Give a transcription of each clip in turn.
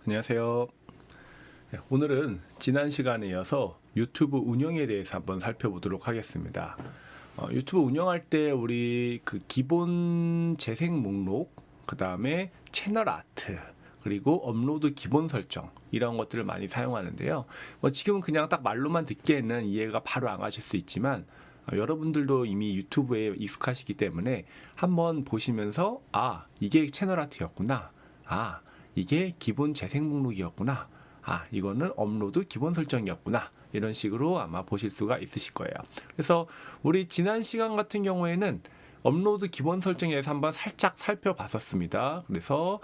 안녕하세요. 오늘은 지난 시간에 이어서 유튜브 운영에 대해서 한번 살펴보도록 하겠습니다. 유튜브 운영할 때 우리 그 기본 재생 목록, 그 다음에 채널 아트, 그리고 업로드 기본 설정 이런 것들을 많이 사용하는데요. 지금은 그냥 딱 말로만 듣기에는 이해가 바로 안 가실 수 있지만 여러분들도 이미 유튜브에 익숙하시기 때문에 한번 보시면서 이게 채널 아트였구나. 이게 기본 재생 목록이었구나. 이거는 업로드 기본 설정이었구나. 이런 식으로 아마 보실 수가 있으실 거예요. 그래서 우리 지난 시간 같은 경우에는 업로드 기본 설정에서 한번 살짝 살펴봤었습니다. 그래서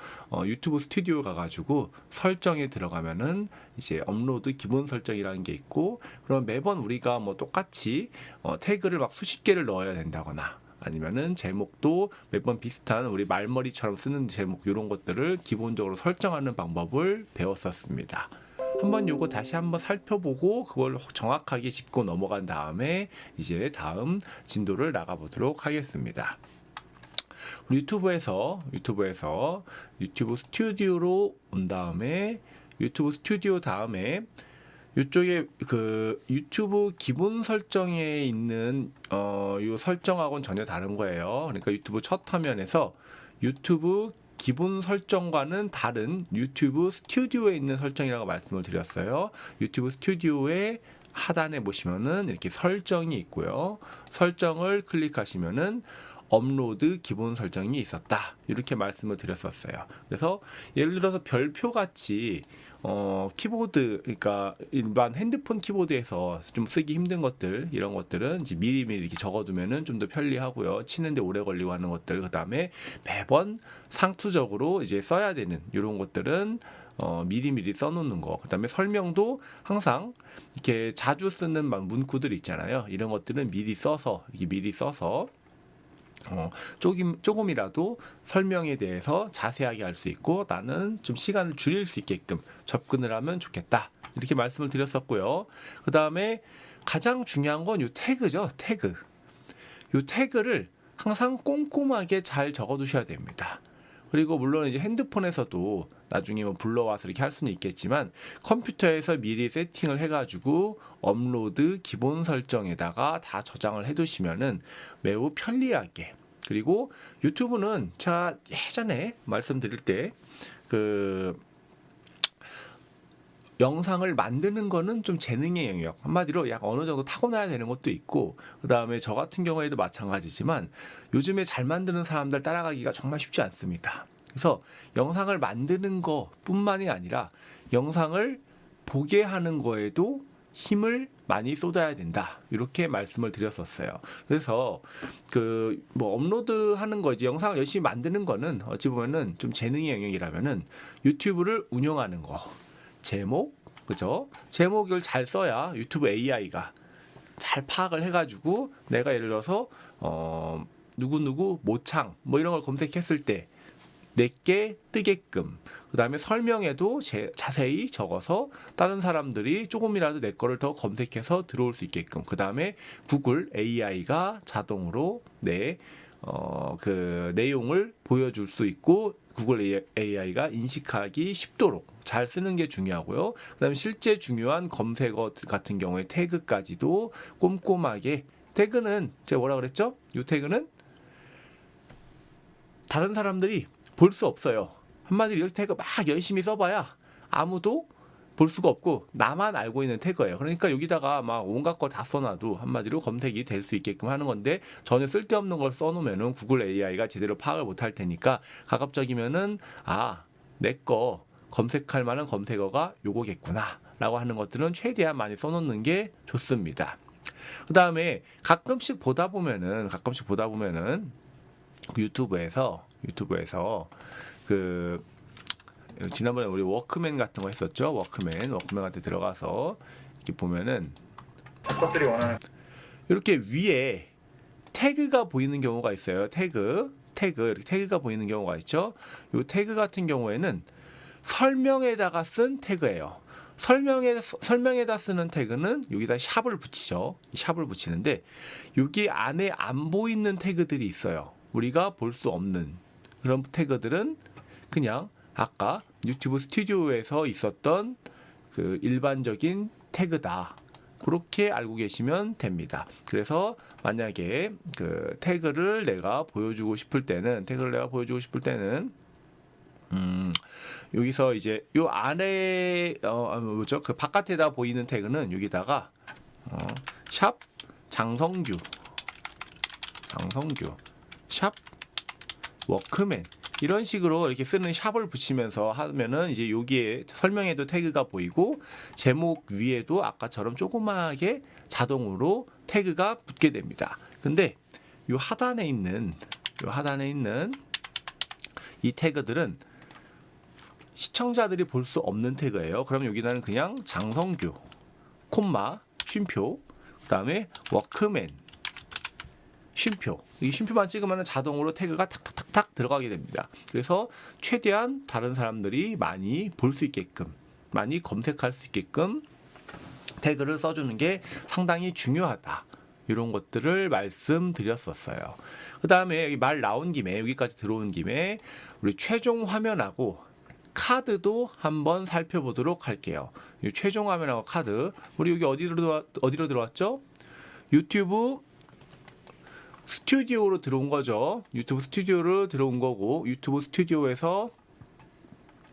유튜브 스튜디오 가가지고 설정에 들어가면은 이제 업로드 기본 설정이라는 게 있고, 그럼 매번 우리가 뭐 똑같이 태그를 막 수십 개를 넣어야 된다거나, 아니면은 제목도 매번 비슷한 우리 말머리처럼 쓰는 제목 이런 것들을 기본적으로 설정하는 방법을 배웠었습니다. 한번 요거 다시 한번 살펴보고 그걸 정확하게 짚고 넘어간 다음에 이제 다음 진도를 나가보도록 하겠습니다. 우리 유튜브에서 유튜브 스튜디오로 온 다음에 유튜브 스튜디오 다음에 이쪽에 그 유튜브 기본 설정에 있는 요 설정하고는 전혀 다른 거예요. 그러니까 유튜브 첫 화면에서 유튜브 기본 설정과는 다른 유튜브 스튜디오에 있는 설정이라고 말씀을 드렸어요. 유튜브 스튜디오의 하단에 보시면은 이렇게 설정이 있고요. 설정을 클릭하시면은 업로드 기본 설정이 있었다. 이렇게 말씀을 드렸었어요. 그래서 예를 들어서 별표 같이 키보드, 그러니까 일반 핸드폰 키보드에서 좀 쓰기 힘든 것들, 이런 것들은 이제 미리미리 이렇게 적어두면은 좀 더 편리하고요. 치는데 오래 걸리고 하는 것들, 그 다음에 매번 상투적으로 이제 써야 되는 이런 것들은 미리미리 써놓는 거. 그 다음에 설명도 항상 이렇게 자주 쓰는 문구들 있잖아요. 이런 것들은 미리 써서 조금이라도 설명에 대해서 자세하게 할 수 있고, 나는 좀 시간을 줄일 수 있게끔 접근을 하면 좋겠다. 이렇게 말씀을 드렸었고요. 그 다음에 가장 중요한 건 요 태그죠. 요 태그를 항상 꼼꼼하게 잘 적어 두셔야 됩니다. 그리고 물론 이제 핸드폰에서도 나중에 뭐 불러와서 이렇게 할 수는 있겠지만, 컴퓨터에서 미리 세팅을 해가지고 업로드 기본 설정에다가 다 저장을 해두시면은 매우 편리하게. 그리고 유튜브는 제가 예전에 말씀드릴 때 그 영상을 만드는 거는 좀 재능의 영역, 한마디로 약 어느 정도 타고나야 되는 것도 있고, 그 다음에 저 같은 경우에도 마찬가지지만 요즘에 잘 만드는 사람들 따라가기가 정말 쉽지 않습니다. 그래서 영상을 만드는 거 뿐만이 아니라 영상을 보게 하는 거에도 힘을 많이 쏟아야 된다. 이렇게 말씀을 드렸었어요. 그래서 그 뭐 업로드 하는 거, 이제 영상을 열심히 만드는 거는 어찌 보면은 좀 재능의 영역이라면은 유튜브를 운영하는 거, 제목, 그죠? 제목을 잘 써야 유튜브 AI가 잘 파악을 해가지고 내가 예를 들어서 누구누구 모창 뭐 이런 걸 검색했을 때 내게 뜨게끔, 그 다음에 설명에도 자세히 적어서 다른 사람들이 조금이라도 내 거를 더 검색해서 들어올 수 있게끔, 그 다음에 구글 AI가 자동으로 내 그 내용을 보여줄 수 있고 구글 AI가 인식하기 쉽도록 잘 쓰는 게 중요하고요. 그 다음에 실제 중요한 검색어 같은 경우에 태그까지도 꼼꼼하게. 태그는 제가 뭐라 그랬죠? 이 태그는 다른 사람들이 볼 수 없어요. 한마디로 이 태그 막 열심히 써봐야 아무도 볼 수가 없고 나만 알고 있는 태그예요. 그러니까 여기다가 막 온갖 거 다 써놔도 한마디로 검색이 될 수 있게끔 하는 건데, 전혀 쓸데없는 걸 써놓으면은 구글 AI가 제대로 파악을 못할 테니까 가급적이면은 내 거 검색할 만한 검색어가 요거겠구나 라고 하는 것들은 최대한 많이 써놓는 게 좋습니다. 그 다음에 가끔씩 보다 보면은 유튜브에서 그 지난번에 우리 워크맨 같은 거 했었죠. 워크맨한테 들어가서 이렇게 보면은 것들이 원하는 이렇게 위에 태그가 보이는 경우가 있어요. 이렇게 태그가 보이는 경우가 있죠. 이 태그 같은 경우에는 설명에다가 쓴 태그예요. 설명에다 쓰는 태그는 여기다 샵을 붙이죠. 샵을 붙이는데 여기 안에 안 보이는 태그들이 있어요. 우리가 볼 수 없는 그런 태그들은 그냥 아까 유튜브 스튜디오에서 있었던 그 일반적인 태그다. 그렇게 알고 계시면 됩니다. 그래서 만약에 그 태그를 내가 보여주고 싶을 때는 여기서 이제 요 안에 뭐죠? 그 바깥에다 보이는 태그는 여기다가 샵 장성규 샵 워크맨 이런 식으로 이렇게 쓰는 샵을 붙이면서 하면은 이제 여기에 설명에도 태그가 보이고 제목 위에도 아까처럼 조그맣게 자동으로 태그가 붙게 됩니다. 근데 요 하단에 있는 이 태그들은 시청자들이 볼 수 없는 태그예요. 그럼 여기는 그냥 장성규 콤마 쉼표 그다음에 워크맨 쉼표 이 쉼표만 찍으면 자동으로 태그가 탁탁탁탁 들어가게 됩니다. 그래서 최대한 다른 사람들이 많이 볼 수 있게끔 많이 검색할 수 있게끔 태그를 써주는 게 상당히 중요하다. 이런 것들을 말씀드렸었어요. 그 다음에 여기 말 나온 김에 여기까지 들어온 김에 우리 최종 화면하고 카드도 한번 살펴보도록 할게요. 이 최종 화면하고 카드 우리 여기 어디로 들어왔죠? 유튜브 스튜디오로 들어온 거죠. 유튜브 스튜디오로 들어온 거고 유튜브 스튜디오에서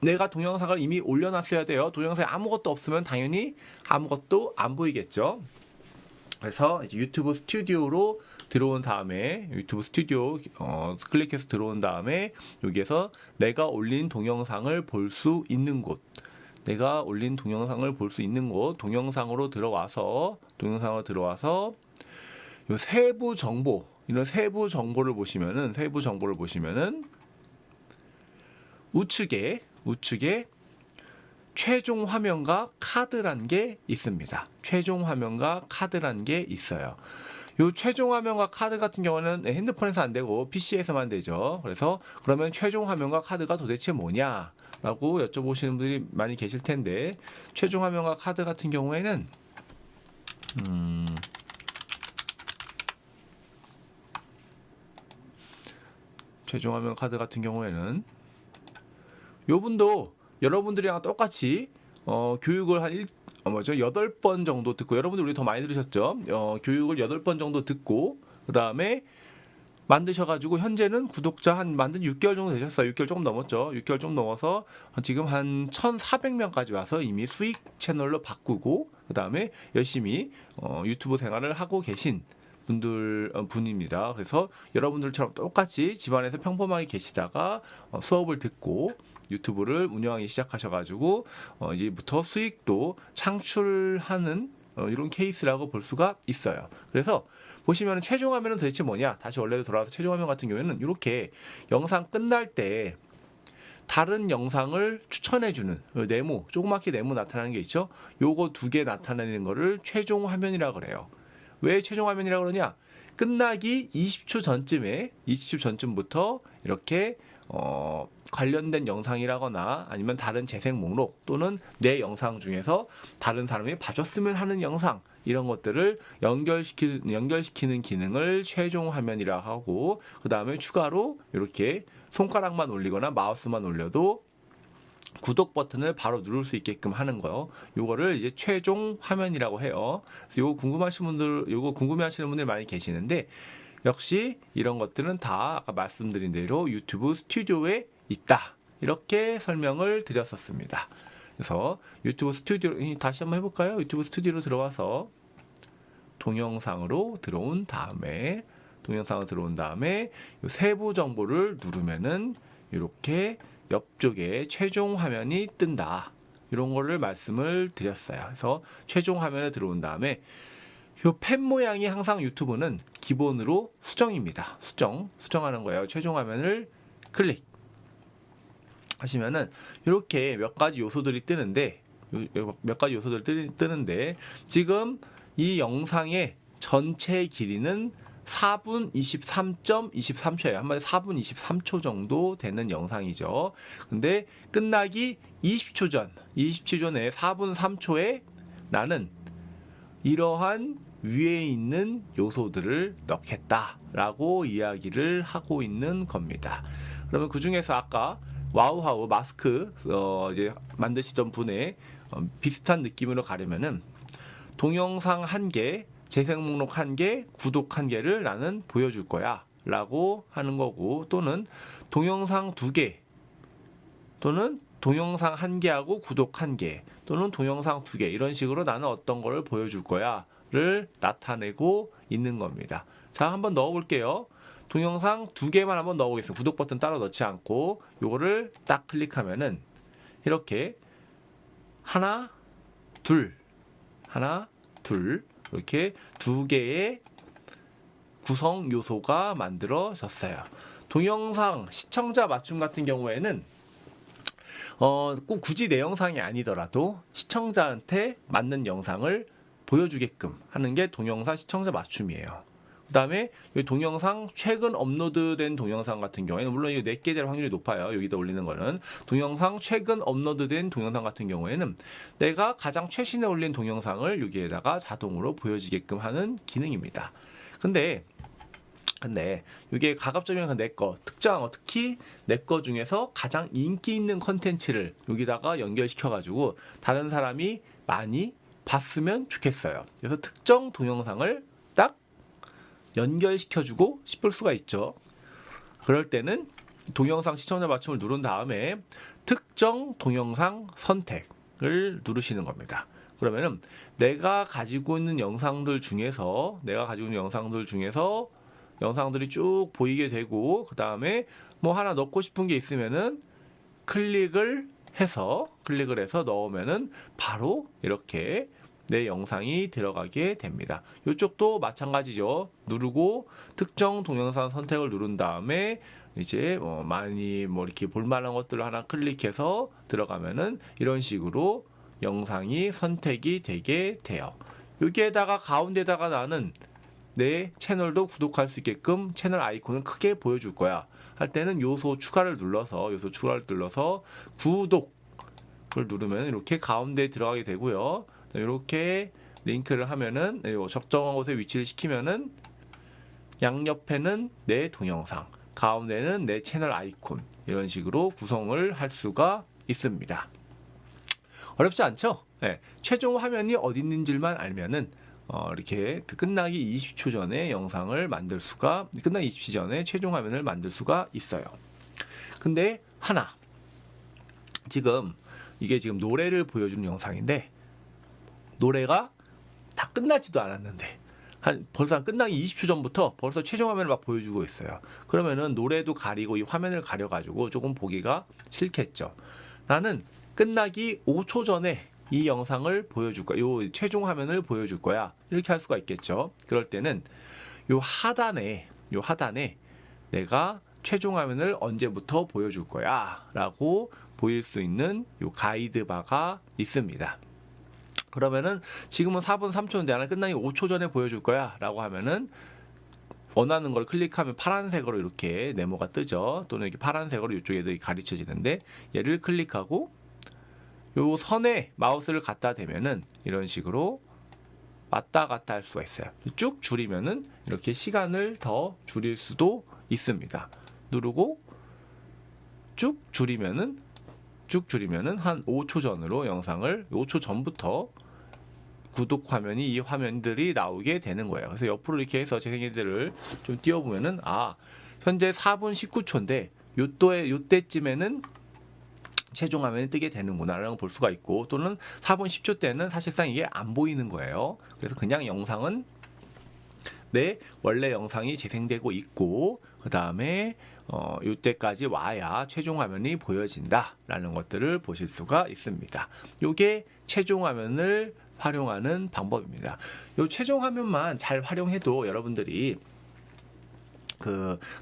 내가 동영상을 이미 올려놨어야 돼요. 동영상에 아무것도 없으면 당연히 아무것도 안 보이겠죠. 그래서 이제 유튜브 스튜디오로 들어온 다음에 유튜브 스튜디오 클릭해서 들어온 다음에 여기에서 내가 올린 동영상을 볼 수 있는 곳 동영상으로 들어와서 요 세부 정보 이런 세부 정보를 보시면은 우측에 최종 화면과 카드란 게 있습니다. 최종 화면과 카드란 게 있어요. 요 최종 화면과 카드 같은 경우는 핸드폰에서 안 되고 PC에서만 되죠. 그래서 그러면 최종 화면과 카드가 도대체 뭐냐라고 여쭤보시는 분들이 많이 계실 텐데 최종 화면과 카드 같은 경우에는 최종 화면 카드 같은 경우에는 요분도 여러분들이랑 똑같이 교육을 한 8번 정도 듣고 여러분들 우리 더 많이 들으셨죠? 교육을 8번 정도 듣고 그 다음에 만드셔가지고 현재는 구독자 만든 6개월 정도 되셨어요. 6개월 조금 넘었죠. 6개월 좀 넘어서 지금 한 1,400명까지 와서 이미 수익 채널로 바꾸고 그 다음에 열심히 유튜브 생활을 하고 계신 분입니다. 그래서 여러분들처럼 똑같이 집안에서 평범하게 계시다가 수업을 듣고 유튜브를 운영하기 시작하셔가지고 이제부터 수익도 창출하는 이런 케이스라고 볼 수가 있어요. 그래서 보시면 최종 화면은 도대체 뭐냐? 다시 원래로 돌아와서 최종 화면 같은 경우에는 이렇게 영상 끝날 때 다른 영상을 추천해주는 네모, 조그맣게 네모 나타나는 게 있죠. 요거 2개 나타내는 거를 최종 화면이라고 그래요. 왜 최종 화면이라고 그러냐? 끝나기 20초 전쯤부터 이렇게 관련된 영상이라거나 아니면 다른 재생 목록 또는 내 영상 중에서 다른 사람이 봐줬으면 하는 영상 이런 것들을 연결시키는 기능을 최종 화면이라고 하고 그 다음에 추가로 이렇게 손가락만 올리거나 마우스만 올려도 구독 버튼을 바로 누를 수 있게끔 하는 거요. 요거를 이제 최종 화면이라고 해요. 그래서 요거 궁금해하시는 분들 많이 계시는데 역시 이런 것들은 다 아까 말씀드린 대로 유튜브 스튜디오에 있다. 이렇게 설명을 드렸었습니다. 그래서 유튜브 스튜디오 다시 한번 해볼까요? 유튜브 스튜디오로 들어와서 동영상으로 들어온 다음에 요 세부 정보를 누르면은 이렇게 옆쪽에 최종 화면이 뜬다. 이런 거를 말씀을 드렸어요. 그래서 최종 화면에 들어온 다음에 요 펜 모양이 항상 유튜브는 기본으로 수정입니다. 수정하는 거예요. 최종 화면을 클릭 하시면은 이렇게 몇 가지 요소들이 뜨는데 지금 이 영상의 전체 길이는 4분 23.23초예요. 한마디로 4분 23초 정도 되는 영상이죠. 근데 끝나기 20초 전에 4분 3초에 나는 이러한 위에 있는 요소들을 넣겠다라고 이야기를 하고 있는 겁니다. 그러면 그 중에서 아까 와우하우 마스크 이제 만드시던 분의 비슷한 느낌으로 가려면은 동영상 1개, 재생 목록 1개, 구독 1개를 나는 보여줄 거야 라고 하는 거고, 또는 동영상 2개 또는 동영상 1개하고 구독 1개 또는 동영상 2개 이런 식으로 나는 어떤 거를 보여줄 거야 를 나타내고 있는 겁니다. 자, 한번 넣어 볼게요. 동영상 2개만 한번 넣어 보겠습니다. 구독 버튼 따로 넣지 않고 요거를 딱 클릭하면은 이렇게 하나 둘 이렇게 2개의 구성 요소가 만들어졌어요. 동영상 시청자 맞춤 같은 경우에는 꼭 굳이 내 영상이 아니더라도 시청자한테 맞는 영상을 보여주게끔 하는 게 동영상 시청자 맞춤이에요. 그 다음에 이 동영상 최근 업로드된 동영상 같은 경우에는 물론 이거 내게 될 확률이 높아요. 여기다 올리는 거는 동영상 최근 업로드된 동영상 같은 경우에는 내가 가장 최신에 올린 동영상을 여기에다가 자동으로 보여지게끔 하는 기능입니다. 근데 이게 가급적이면 내 거 특정 특히 내 거 중에서 가장 인기 있는 컨텐츠를 여기다가 연결시켜 가지고 다른 사람이 많이 봤으면 좋겠어요. 그래서 특정 동영상을 딱 연결시켜주고 싶을 수가 있죠. 그럴 때는 동영상 시청자 맞춤을 누른 다음에 특정 동영상 선택을 누르시는 겁니다. 그러면은 내가 가지고 있는 영상들 중에서 영상들이 쭉 보이게 되고, 그 다음에 뭐 하나 넣고 싶은 게 있으면은 클릭을 해서 넣으면은 바로 이렇게 내 영상이 들어가게 됩니다. 이쪽도 마찬가지죠. 누르고 특정 동영상 선택을 누른 다음에 이제 많이 이렇게 볼만한 것들을 하나 클릭해서 들어가면은 이런 식으로 영상이 선택이 되게 돼요. 여기에다가 가운데다가 나는 내 채널도 구독할 수 있게끔 채널 아이콘을 크게 보여줄 거야 할 때는 요소 추가를 눌러서 구독을 누르면 이렇게 가운데에 들어가게 되고요. 이렇게 링크를 하면은 적정한 곳에 위치를 시키면은 양옆에는 내 동영상, 가운데는 내 채널 아이콘, 이런 식으로 구성을 할 수가 있습니다. 어렵지 않죠? 네. 최종 화면이 어디 있는지만 알면은 이렇게 끝나기 20초 전에 영상을 만들 수가, 끝나기 20초 전에 최종 화면을 만들 수가 있어요. 근데 이게 지금 노래를 보여주는 영상인데, 노래가 다 끝나지도 않았는데 벌써 끝나기 20초 전부터 벌써 최종 화면을 막 보여주고 있어요. 그러면은 노래도 가리고 이 화면을 가려가지고 조금 보기가 싫겠죠. 나는 끝나기 5초 전에 이 영상을 보여줄 거야. 요 최종 화면을 보여줄 거야. 이렇게 할 수가 있겠죠. 그럴 때는 요 하단에 내가 최종 화면을 언제부터 보여줄 거야 라고 보일 수 있는 요 가이드 바가 있습니다. 그러면은 지금은 4분 3초인데 나는 끝나기 5초 전에 보여줄 거야 라고 하면은 원하는 걸 클릭하면 파란색으로 이렇게 네모가 뜨죠. 또는 이렇게 파란색으로 이쪽에도 가르쳐지는데, 얘를 클릭하고 요 선에 마우스를 갖다 대면은 이런 식으로 왔다 갔다 할 수가 있어요. 쭉 줄이면은 이렇게 시간을 더 줄일 수도 있습니다. 누르고 쭉 줄이면은 한 5초 전으로 영상을 5초 전부터 구독 화면이 이 화면들이 나오게 되는 거예요. 그래서 옆으로 이렇게 해서 재생이들을 좀 띄워보면은 현재 4분 19초인데 요때쯤에는 최종 화면이 뜨게 되는구나 라고 볼 수가 있고, 또는 4분 10초 때는 사실상 이게 안 보이는 거예요. 그래서 그냥 영상은 내 원래 영상이 재생되고 있고, 그 다음에 이때까지 와야 최종 화면이 보여진다 라는 것들을 보실 수가 있습니다. 이게 최종 화면을 활용하는 방법입니다. 이 최종 화면만 잘 활용해도 여러분들이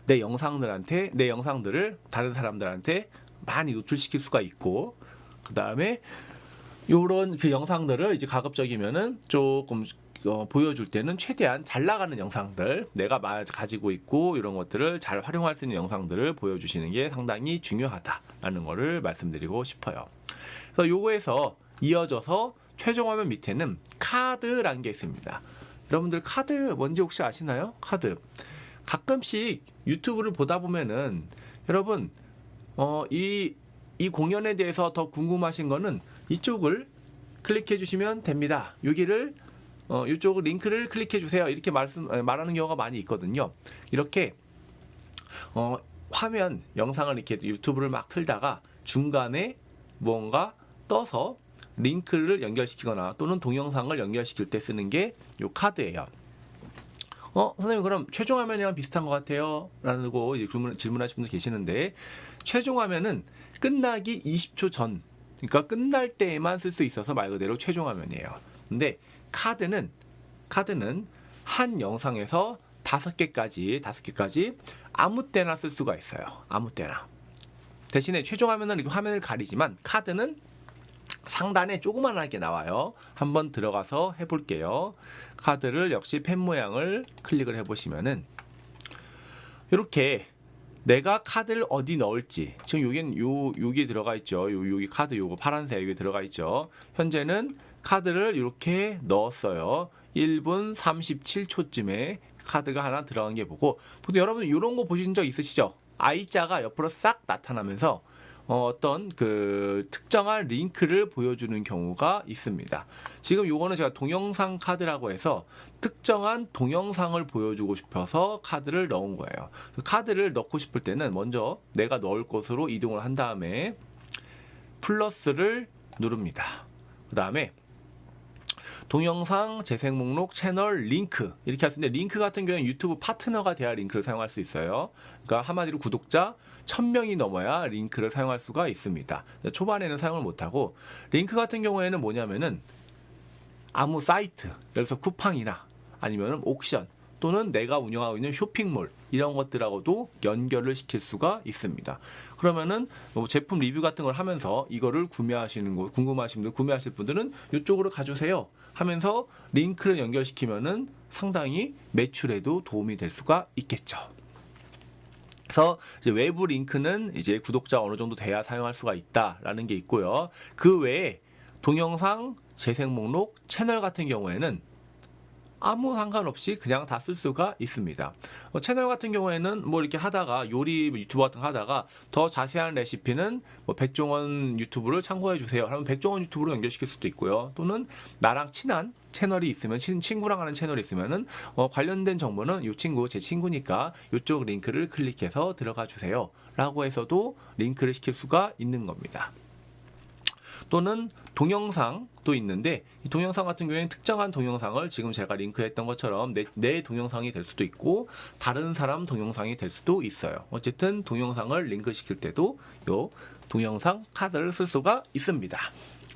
내 영상들을 다른 사람들한테 많이 노출시킬 수가 있고, 그 다음에 요런 영상들을 이제 가급적이면은 조금 보여줄 때는 최대한 잘 나가는 영상들, 내가 가지고 있고 이런 것들을 잘 활용할 수 있는 영상들을 보여주시는 게 상당히 중요하다라는 거를 말씀드리고 싶어요. 그래서 요거에서 이어져서 최종 화면 밑에는 카드라는 게 있습니다. 여러분들 카드 뭔지 혹시 아시나요? 카드. 가끔씩 유튜브를 보다 보면은 여러분 이 공연에 대해서 더 궁금하신 거는 이쪽을 클릭해 주시면 됩니다. 여기를 이쪽 링크를 클릭해 주세요. 이렇게 말하는 경우가 많이 있거든요. 이렇게 화면 영상을 이렇게 유튜브를 막 틀다가 중간에 뭔가 떠서 링크를 연결시키거나 또는 동영상을 연결시킬 때 쓰는 게 이 카드예요. 선생님 그럼 최종 화면이랑 비슷한 것 같아요 라고 질문하시는 분들 계시는데, 최종 화면은 끝나기 20초 전, 그러니까 끝날 때에만 쓸 수 있어서 말 그대로 최종 화면이에요. 근데 카드는 한 영상에서 5개까지 아무 때나 쓸 수가 있어요. 아무 때나. 대신에 최종 화면은 이렇게 화면을 가리지만 카드는 상단에 조그만하게 나와요. 한번 들어가서 해볼게요. 카드를 역시 펜 모양을 클릭을 해보시면은 이렇게 내가 카드를 어디 넣을지, 지금 여기 들어가 있죠. 여기 카드 요거 파란색 여기 들어가 있죠. 현재는 카드를 이렇게 넣었어요. 1분 37초쯤에 카드가 하나 들어간 게 보고, 보통 여러분 이런 거 보신 적 있으시죠? I자가 옆으로 싹 나타나면서 어떤 그 특정한 링크를 보여주는 경우가 있습니다. 지금 요거는 제가 동영상 카드라고 해서 특정한 동영상을 보여주고 싶어서 카드를 넣은 거예요. 카드를 넣고 싶을 때는 먼저 내가 넣을 곳으로 이동을 한 다음에 플러스를 누릅니다. 그 다음에 동영상 재생 목록 채널 링크 이렇게 할 수 있는데, 링크 같은 경우는 유튜브 파트너가 돼야 링크를 사용할 수 있어요. 그러니까 한마디로 구독자 1000명이 넘어야 링크를 사용할 수가 있습니다. 초반에는 사용을 못하고, 링크 같은 경우에는 뭐냐면은 아무 사이트, 예를 들어서 쿠팡이나 아니면 옥션 또는 내가 운영하고 있는 쇼핑몰 이런 것들하고도 연결을 시킬 수가 있습니다. 그러면은 뭐 제품 리뷰 같은 걸 하면서 이거를 구매하시는 거 궁금하신 분들, 구매하실 분들은 이쪽으로 가주세요 하면서 링크를 연결시키면은 상당히 매출에도 도움이 될 수가 있겠죠. 그래서 이제 외부 링크는 이제 구독자가 어느 정도 돼야 사용할 수가 있다라는 게 있고요. 그 외에 동영상 재생 목록 채널 같은 경우에는 아무 상관없이 그냥 다 쓸 수가 있습니다. 채널 같은 경우에는 뭐 이렇게 하다가 요리 유튜브 같은 거 하다가 더 자세한 레시피는 뭐 백종원 유튜브를 참고해 주세요. 그러면 백종원 유튜브로 연결시킬 수도 있고요. 또는 나랑 친한 채널이 있으면, 친구랑 하는 채널이 있으면은 관련된 정보는 이 친구 제 친구니까 이쪽 링크를 클릭해서 들어가 주세요 라고 해서도 링크를 시킬 수가 있는 겁니다. 또는 동영상도 있는데, 이 동영상 같은 경우에는 특정한 동영상을 지금 제가 링크했던 것처럼 내 동영상이 될 수도 있고 다른 사람 동영상이 될 수도 있어요. 어쨌든 동영상을 링크시킬 때도 요 동영상 카드를 쓸 수가 있습니다.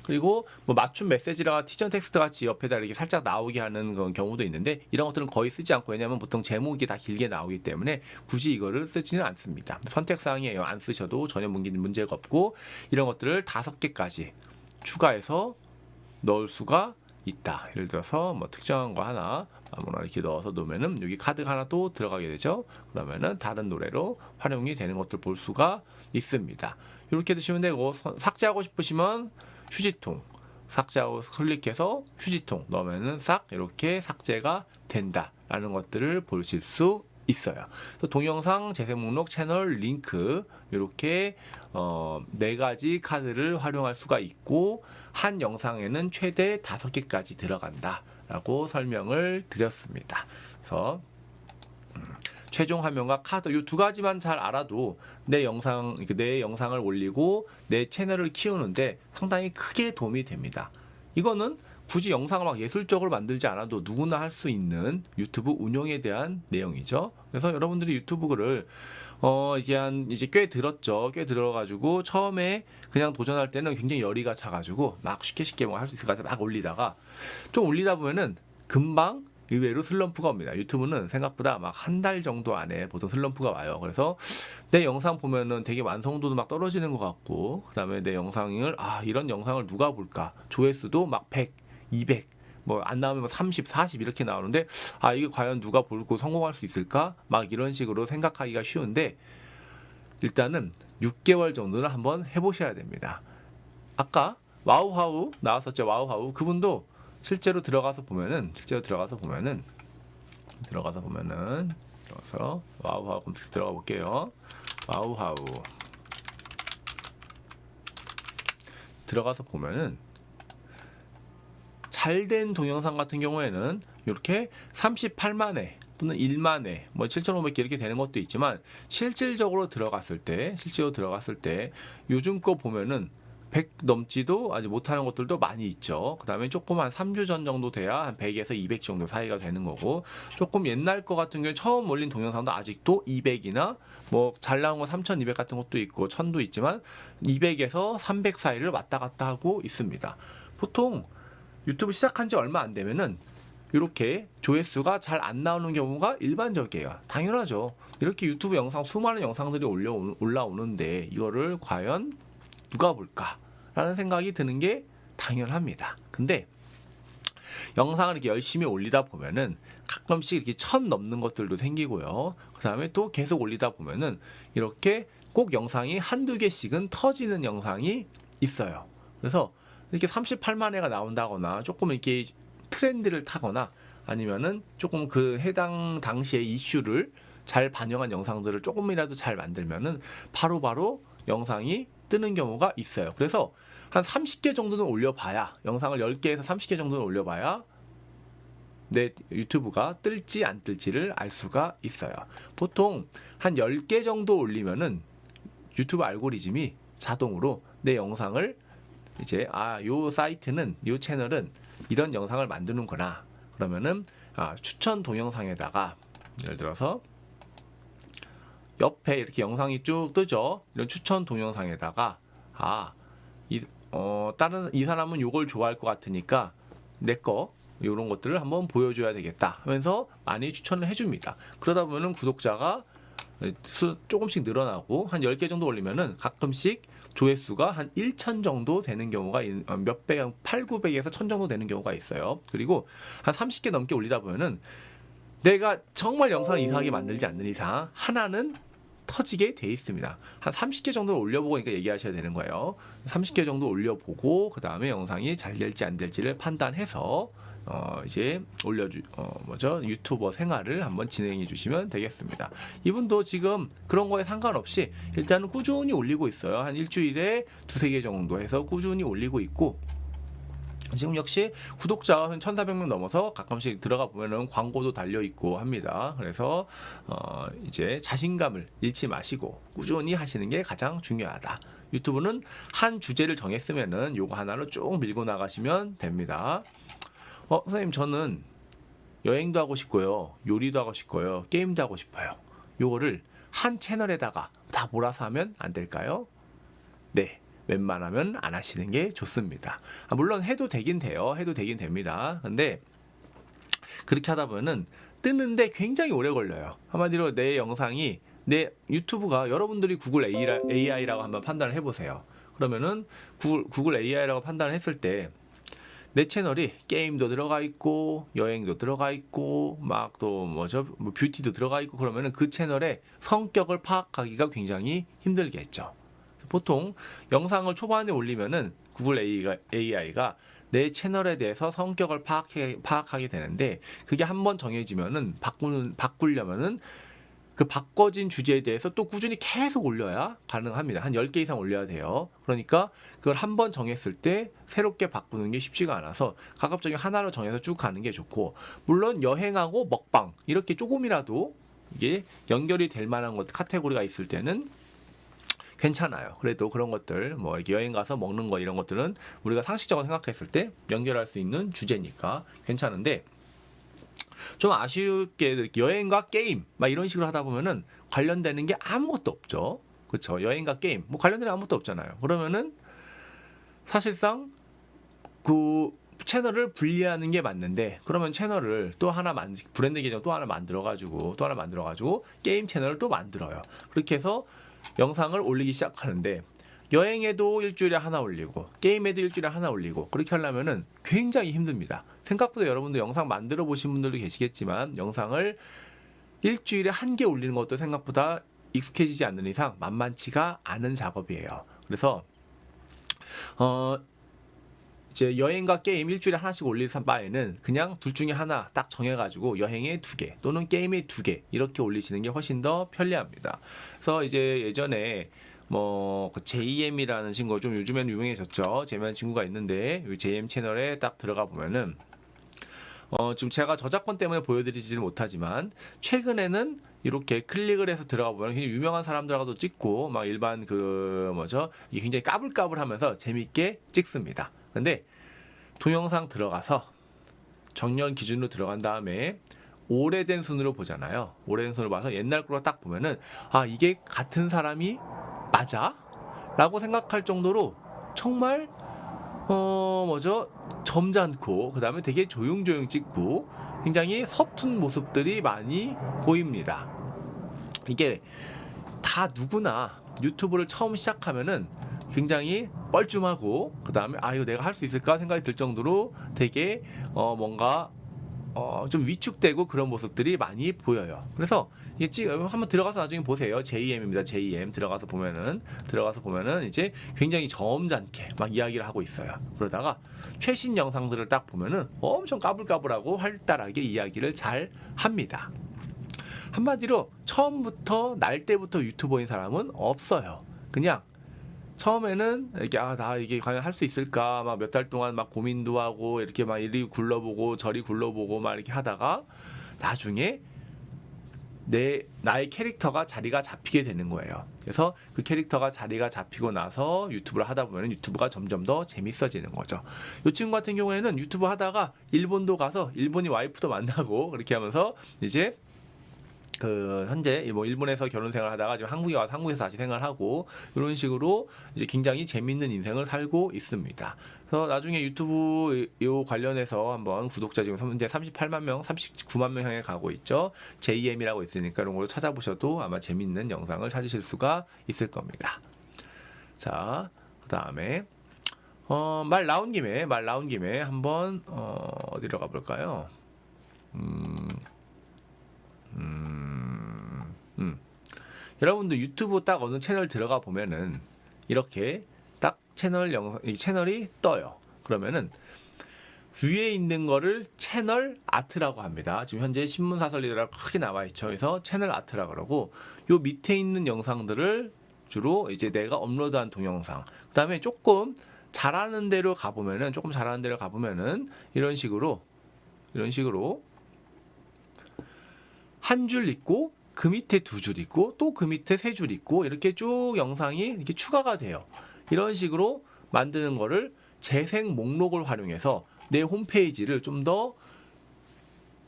그리고 뭐 맞춤 메시지랑 티전 텍스트 같이 옆에다 이렇게 살짝 나오게 하는 그런 경우도 있는데, 이런 것들은 거의 쓰지 않고, 왜냐하면 보통 제목이 다 길게 나오기 때문에 굳이 이거를 쓰지는 않습니다. 선택사항이에요. 안 쓰셔도 전혀 문제가 없고, 이런 것들을 5개까지 추가해서 넣을 수가 있다. 예를 들어서 뭐 특정한 거 하나 아무나 이렇게 넣어서 놓으면은 여기 카드가 하나 또 들어가게 되죠. 그러면은 다른 노래로 활용이 되는 것들 볼 수가 있습니다. 이렇게 드시면 되고, 삭제하고 싶으시면 휴지통 삭제하고 클릭해서 휴지통 넣으면은 싹 이렇게 삭제가 된다라는 것들을 보실 수 있어요. 동영상 재생 목록 채널 링크 이렇게 4가지 카드를 활용할 수가 있고, 한 영상에는 최대 5개까지 들어간다 라고 설명을 드렸습니다. 그래서 최종 화면과 카드 이 2가지만 잘 알아도 내 영상을 올리고 내 채널을 키우는데 상당히 크게 도움이 됩니다. 이거는 굳이 영상을 막 예술적으로 만들지 않아도 누구나 할 수 있는 유튜브 운영에 대한 내용이죠. 그래서 여러분들이 유튜브를 이제 꽤 들었죠. 꽤 들어가지고 처음에 그냥 도전할 때는 굉장히 열의가 차가지고 막 쉽게 뭐 할 수 있을 것 같아서 막 올리다가 좀 올리다 보면은 금방 의외로 슬럼프가 옵니다. 유튜브는 생각보다 막 한 달 정도 안에 보통 슬럼프가 와요. 그래서 내 영상 보면은 되게 완성도도 막 떨어지는 것 같고, 그 다음에 내 영상을 이런 영상을 누가 볼까? 조회수도 막 100, 200, 뭐 안 나오면 뭐 30, 40 이렇게 나오는데 이게 과연 누가 보고 성공할 수 있을까? 막 이런 식으로 생각하기가 쉬운데, 일단은 6개월 정도는 한번 해보셔야 됩니다. 아까 와우하우 나왔었죠. 와우하우 그분도 실제로 들어가서 보면은 와우하우 검색 들어가 볼게요. 와우하우 들어가서 보면은 잘된 동영상 같은 경우에는 이렇게 38만 회 또는 1만 회, 뭐 7,500개 이렇게 되는 것도 있지만 실질적으로 들어갔을 때 요즘 거 보면은 100 넘지도 아직 못하는 것들도 많이 있죠. 그 다음에 조금 한 3주 전 정도 돼야 한 100에서 200 정도 사이가 되는 거고, 조금 옛날 거 같은 경우에 처음 올린 동영상도 아직도 200이나 뭐 잘 나온 거 3200 같은 것도 있고 1000도 있지만 200에서 300 사이를 왔다 갔다 하고 있습니다. 보통 유튜브 시작한 지 얼마 안 되면은 이렇게 조회수가 잘 안 나오는 경우가 일반적이에요. 당연하죠. 이렇게 유튜브 영상 수많은 영상들이 올라오는데 이거를 과연 누가 볼까? 라는 생각이 드는 게 당연합니다. 근데 영상을 이렇게 열심히 올리다 보면은 가끔씩 이렇게 1000 넘는 것들도 생기고요. 그 다음에 또 계속 올리다 보면은 이렇게 꼭 영상이 한두 개씩은 터지는 영상이 있어요. 그래서 이렇게 38만 회가 나온다거나 조금 이렇게 트렌드를 타거나 아니면은 조금 그 해당 당시의 이슈를 잘 반영한 영상들을 조금이라도 잘 만들면은 바로바로 영상이 뜨는 경우가 있어요. 그래서 한 30개 정도는 올려봐야, 영상을 10개에서 30개 정도는 올려봐야 내 유튜브가 뜰지 안 뜰지를 알 수가 있어요. 보통 한 10개 정도 올리면은 유튜브 알고리즘이 자동으로 내 영상을 이제 요 사이트는, 요 채널은 이런 영상을 만드는구나. 그러면은 추천 동영상에다가 예를 들어서 옆에 이렇게 영상이 쭉 뜨죠. 이런 추천 동영상에다가 다른 이 사람은 요걸 좋아할 것 같으니까 내 거 이런 것들을 한번 보여줘야 되겠다 하면서 많이 추천을 해줍니다. 그러다 보면은 구독자가 조금씩 늘어나고 한 10개 정도 올리면은 가끔씩 조회수가 한 1000 정도 되는 경우가 몇 배, 8, 900에서 1000 정도 되는 경우가 있어요. 그리고 한 30개 넘게 올리다 보면은 내가 정말 영상을 이상하게 만들지 않는 이상 하나는 터지게 돼 있습니다. 한 30개 정도를 올려보고 그러니까 얘기하셔야 되는 거예요. 30개 정도 올려보고 그 다음에 영상이 잘 될지 안 될지를 판단해서 이제 유튜버 생활을 한번 진행해 주시면 되겠습니다. 이분도 지금 그런 거에 상관없이 일단은 꾸준히 올리고 있어요. 한 일주일에 2-3개 정도 해서 꾸준히 올리고 있고, 지금 역시 구독자가 한 1,400명 넘어서 가끔씩 들어가 보면은 광고도 달려 있고 합니다. 그래서 이제 자신감을 잃지 마시고 꾸준히 하시는 게 가장 중요하다. 유튜브는 한 주제를 정했으면은 요거 하나로 쭉 밀고 나가시면 됩니다. 선생님, 저는 여행도 하고 싶고요, 요리도 하고 싶고요, 게임도 하고 싶어요. 요거를 한 채널에다가 다 몰아서 하면 안 될까요? 네. 웬만하면 안 하시는 게 좋습니다. 물론 해도 되긴 돼요. 해도 되긴 됩니다. 근데 그렇게 하다 보면은 뜨는데 굉장히 오래 걸려요. 한마디로 내 영상이, 내 유튜브가 여러분들이 구글 AI라고 한번 판단을 해보세요. 그러면은 구글 AI라고 판단을 했을 때 내 채널이 게임도 들어가 있고 여행도 들어가 있고 막 또 뷰티도 들어가 있고 그러면은 그 채널의 성격을 파악하기가 굉장히 힘들겠죠. 보통 영상을 초반에 올리면은 구글 AI가 내 채널에 대해서 성격을 파악하게 되는데, 그게 한번 정해지면은 바꾸려면은 그 바꿔진 주제에 대해서 또 꾸준히 계속 올려야 가능합니다. 한 10개 이상 올려야 돼요. 그러니까 그걸 한번 정했을 때 새롭게 바꾸는 게 쉽지가 않아서 가급적이면 하나로 정해서 쭉 가는 게 좋고, 물론 여행하고 먹방 이렇게 조금이라도 이게 연결이 될 만한 것 카테고리가 있을 때는 괜찮아요. 그래도 그런 것들, 뭐 이렇게 여행 가서 먹는 거 이런 것들은 우리가 상식적으로 생각했을 때 연결할 수 있는 주제니까 괜찮은데, 좀 아쉽게 여행과 게임 막 이런 식으로 하다 보면은 관련되는 게 아무것도 없죠. 그렇죠? 여행과 게임 뭐 관련되는 아무것도 없잖아요. 그러면은 사실상 그 채널을 분리하는 게 맞는데, 그러면 채널을 또 하나 브랜드 계정 또 하나 만들어가지고 게임 채널을 또 만들어요. 그렇게 해서 영상을 올리기 시작하는데, 여행에도 일주일에 하나 올리고 게임에도 일주일에 하나 올리고 그렇게 하려면은 굉장히 힘듭니다. 생각보다 여러분도 영상 만들어 보신 분들도 계시겠지만 영상을 일주일에 한 개 올리는 것도 생각보다 익숙해지지 않는 이상 만만치가 않은 작업이에요. 그래서 이제 여행과 게임 일주일에 하나씩 올릴 바에는 그냥 둘 중에 하나 딱 정해가지고 여행에 2개 또는 게임에 2개 이렇게 올리시는 게 훨씬 더 편리합니다. 그래서 이제 예전에 그 JM이라는 친구 좀 요즘에는 유명해졌죠. JM이라는 친구가 있는데 이 JM 채널에 딱 들어가 보면은 지금 제가 저작권 때문에 보여드리지는 못하지만 최근에는 이렇게 클릭을 해서 들어가 보면 굉장히 유명한 사람들하고도 찍고 막 일반 이게 굉장히 까불까불하면서 재밌게 찍습니다. 근데 동영상 들어가서 정렬 기준으로 들어간 다음에 오래된 순으로 보잖아요. 오래된 순으로 봐서 옛날 거로 딱 보면은 이게 같은 사람이 맞아? 라고 생각할 정도로 정말 점잖고 그 다음에 되게 조용조용 찍고 굉장히 서툰 모습들이 많이 보입니다. 이게 다 누구나 유튜브를 처음 시작하면은 굉장히 뻘쭘하고 그 다음에 이거 내가 할 수 있을까 생각이 들 정도로 되게 뭔가 좀 위축되고 그런 모습들이 많이 보여요. 그래서 이게 한번 들어가서 나중에 보세요. JM입니다. JM 들어가서 보면은 이제 굉장히 점잖게 막 이야기를 하고 있어요. 그러다가 최신 영상들을 딱 보면은 엄청 까불까불하고 활달하게 이야기를 잘 합니다. 한마디로 처음부터 날 때부터 유튜버인 사람은 없어요. 그냥 처음에는 이렇게 나 이게 과연 할 수 있을까 막 몇 달 동안 막 고민도 하고 이렇게 막 이리 굴러보고 저리 굴러보고 막 이렇게 하다가 나중에 나의 캐릭터가 자리가 잡히게 되는 거예요. 그래서 그 캐릭터가 자리가 잡히고 나서 유튜브를 하다 보면 유튜브가 점점 더 재밌어지는 거죠. 이 친구 같은 경우에는 유튜브 하다가 일본도 가서 일본이 와이프도 만나고 그렇게 하면서 이제 현재 일본에서 결혼 생활하다가 지금 한국에 와서 한국에서 다시 생활하고 이런 식으로 이제 굉장히 재밌는 인생을 살고 있습니다. 그래서 나중에 유튜브 요 관련해서 한번 구독자 지금 현재 38만 명, 39만 명 향해 가고 있죠. JM이라고 있으니까 이런 걸로 찾아보셔도 아마 재밌는 영상을 찾으실 수가 있을 겁니다. 자, 그다음에 말 나온 김에 한번 어디로 가볼까요? 여러분들 유튜브 딱 어느 채널 들어가 보면은 이렇게 딱 이 채널이 떠요. 그러면은 위에 있는 거를 채널 아트라고 합니다. 지금 현재 신문 사설리더라고 크게 나와 있죠. 그래서 채널 아트라 그러고 요 밑에 있는 영상들을 주로 이제 내가 업로드한 동영상. 그다음에 조금 잘하는 데로 가보면은 이런 식으로 한 줄 있고 그 밑에 두 줄 있고 또 그 밑에 세 줄 있고 이렇게 쭉 영상이 이렇게 추가가 돼요. 이런 식으로 만드는 거를 재생 목록을 활용해서 내 홈페이지를 좀 더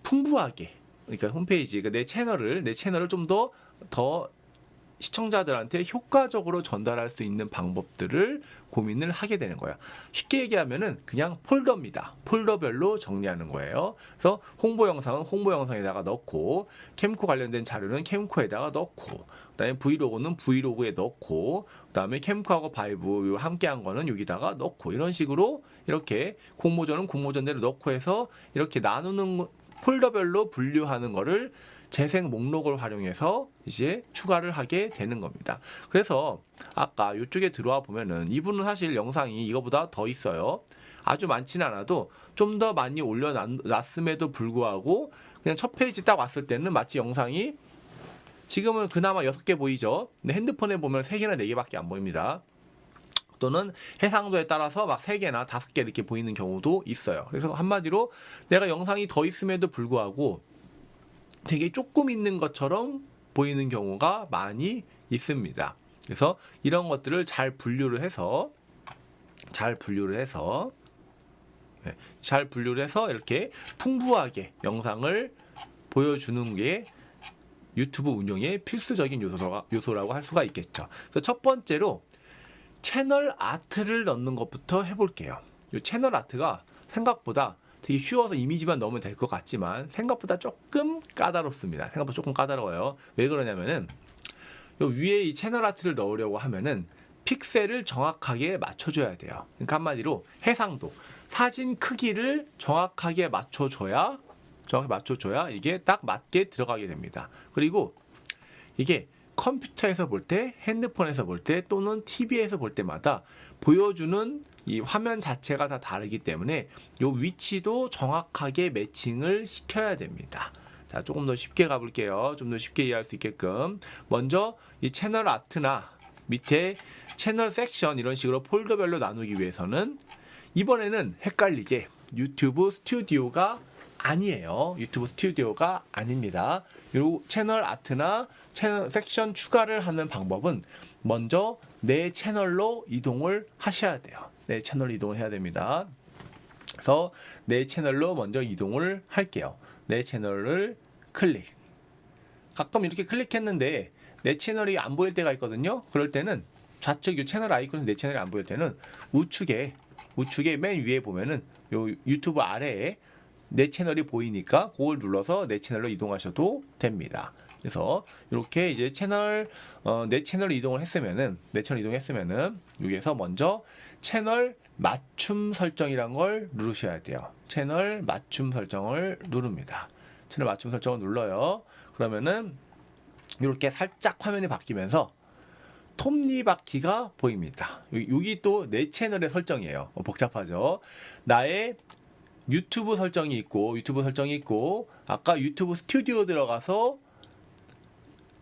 풍부하게, 그러니까 내 채널을 좀 더 시청자들한테 효과적으로 전달할 수 있는 방법들을 고민을 하게 되는 거예요. 쉽게 얘기하면은 그냥 폴더입니다. 폴더별로 정리하는 거예요. 그래서 홍보 영상은 홍보 영상에다가 넣고, 캠코 관련된 자료는 캠코에다가 넣고, 그다음에 브이로그는 브이로그에 넣고, 그다음에 캠코하고 바이브 함께한 거는 여기다가 넣고, 이런 식으로 이렇게 공모전은 공모전대로 넣고 해서 이렇게 나누는 폴더별로 분류하는 거를 재생 목록을 활용해서 이제 추가를 하게 되는 겁니다. 그래서 아까 이쪽에 들어와 보면은 이분은 사실 영상이 이거보다 더 있어요. 아주 많지는 않아도 좀 더 많이 올려놨음에도 불구하고 그냥 첫 페이지 딱 왔을 때는 마치 영상이 지금은 그나마 6개 보이죠. 근데 핸드폰에 보면 3개나 4개밖에 안 보입니다. 또는 해상도에 따라서 막 3개나 5개 이렇게 보이는 경우도 있어요. 그래서 한마디로 내가 영상이 더 있음에도 불구하고 되게 조금 있는 것처럼 보이는 경우가 많이 있습니다. 그래서 이런 것들을 잘 분류를 해서 이렇게 풍부하게 영상을 보여주는 게 유튜브 운영의 필수적인 요소라고 할 수가 있겠죠. 그래서 첫 번째로 채널 아트를 넣는 것부터 해볼게요. 이 채널 아트가 생각보다 되게 쉬워서 이미지만 넣으면 될 것 같지만 생각보다 조금 까다롭습니다. 생각보다 조금 까다로워요. 왜 그러냐면은 요 위에 이 채널 아트를 넣으려고 하면은 픽셀을 정확하게 맞춰줘야 돼요. 그러니까 한마디로 해상도, 사진 크기를 정확하게 맞춰줘야 이게 딱 맞게 들어가게 됩니다. 그리고 이게 컴퓨터에서 볼 때, 핸드폰에서 볼 때, 또는 TV에서 볼 때마다 보여주는 이 화면 자체가 다 다르기 때문에 이 위치도 정확하게 매칭을 시켜야 됩니다. 자, 조금 더 쉽게 가볼게요. 좀 더 쉽게 이해할 수 있게끔. 먼저 이 채널 아트나 밑에 채널 섹션 이런 식으로 폴더별로 나누기 위해서는 이번에는 헷갈리게 유튜브 스튜디오가 아니에요. 유튜브 스튜디오가 아닙니다. 요 채널 아트나 채널 섹션 추가를 하는 방법은 먼저 내 채널로 이동을 하셔야 돼요. 내 채널 이동을 해야 됩니다. 그래서 내 채널로 먼저 이동을 할게요. 내 채널을 클릭. 가끔 이렇게 클릭했는데 내 채널이 안 보일 때가 있거든요. 그럴 때는 좌측 이 채널 아이콘에서 내 채널이 안 보일 때는 우측에 맨 위에 보면은 요 유튜브 아래에 내 채널이 보이니까 그걸 눌러서 내 채널로 이동하셔도 됩니다. 그래서 이렇게 이제 내 채널 이동을 했으면은 여기에서 먼저 채널 맞춤 설정이란 걸 누르셔야 돼요. 채널 맞춤 설정을 누릅니다. 채널 맞춤 설정을 눌러요. 그러면은 이렇게 살짝 화면이 바뀌면서 톱니바퀴가 보입니다. 여기 또 내 채널의 설정이에요. 복잡하죠. 나의 유튜브 설정이 있고 아까 유튜브 스튜디오 들어가서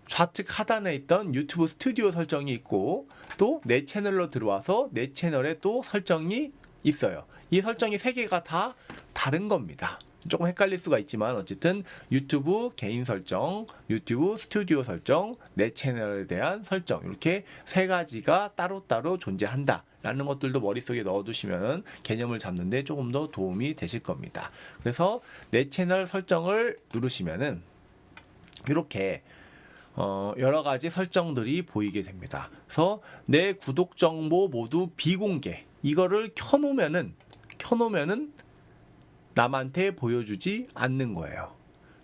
좌측 하단에 있던 유튜브 스튜디오 설정이 있고 또 내 채널로 들어와서 내 채널에 또 설정이 있어요. 이 설정이 세 개가 다 다른 겁니다. 조금 헷갈릴 수가 있지만 어쨌든 유튜브 개인 설정, 유튜브 스튜디오 설정, 내 채널에 대한 설정 이렇게 세 가지가 따로따로 존재한다 라는 것들도 머릿속에 넣어두시면 개념을 잡는데 조금 더 도움이 되실 겁니다. 그래서 내 채널 설정을 누르시면은 이렇게 여러 가지 설정들이 보이게 됩니다. 그래서 내 구독 정보 모두 비공개 이거를 켜놓으면은 남한테 보여주지 않는 거예요.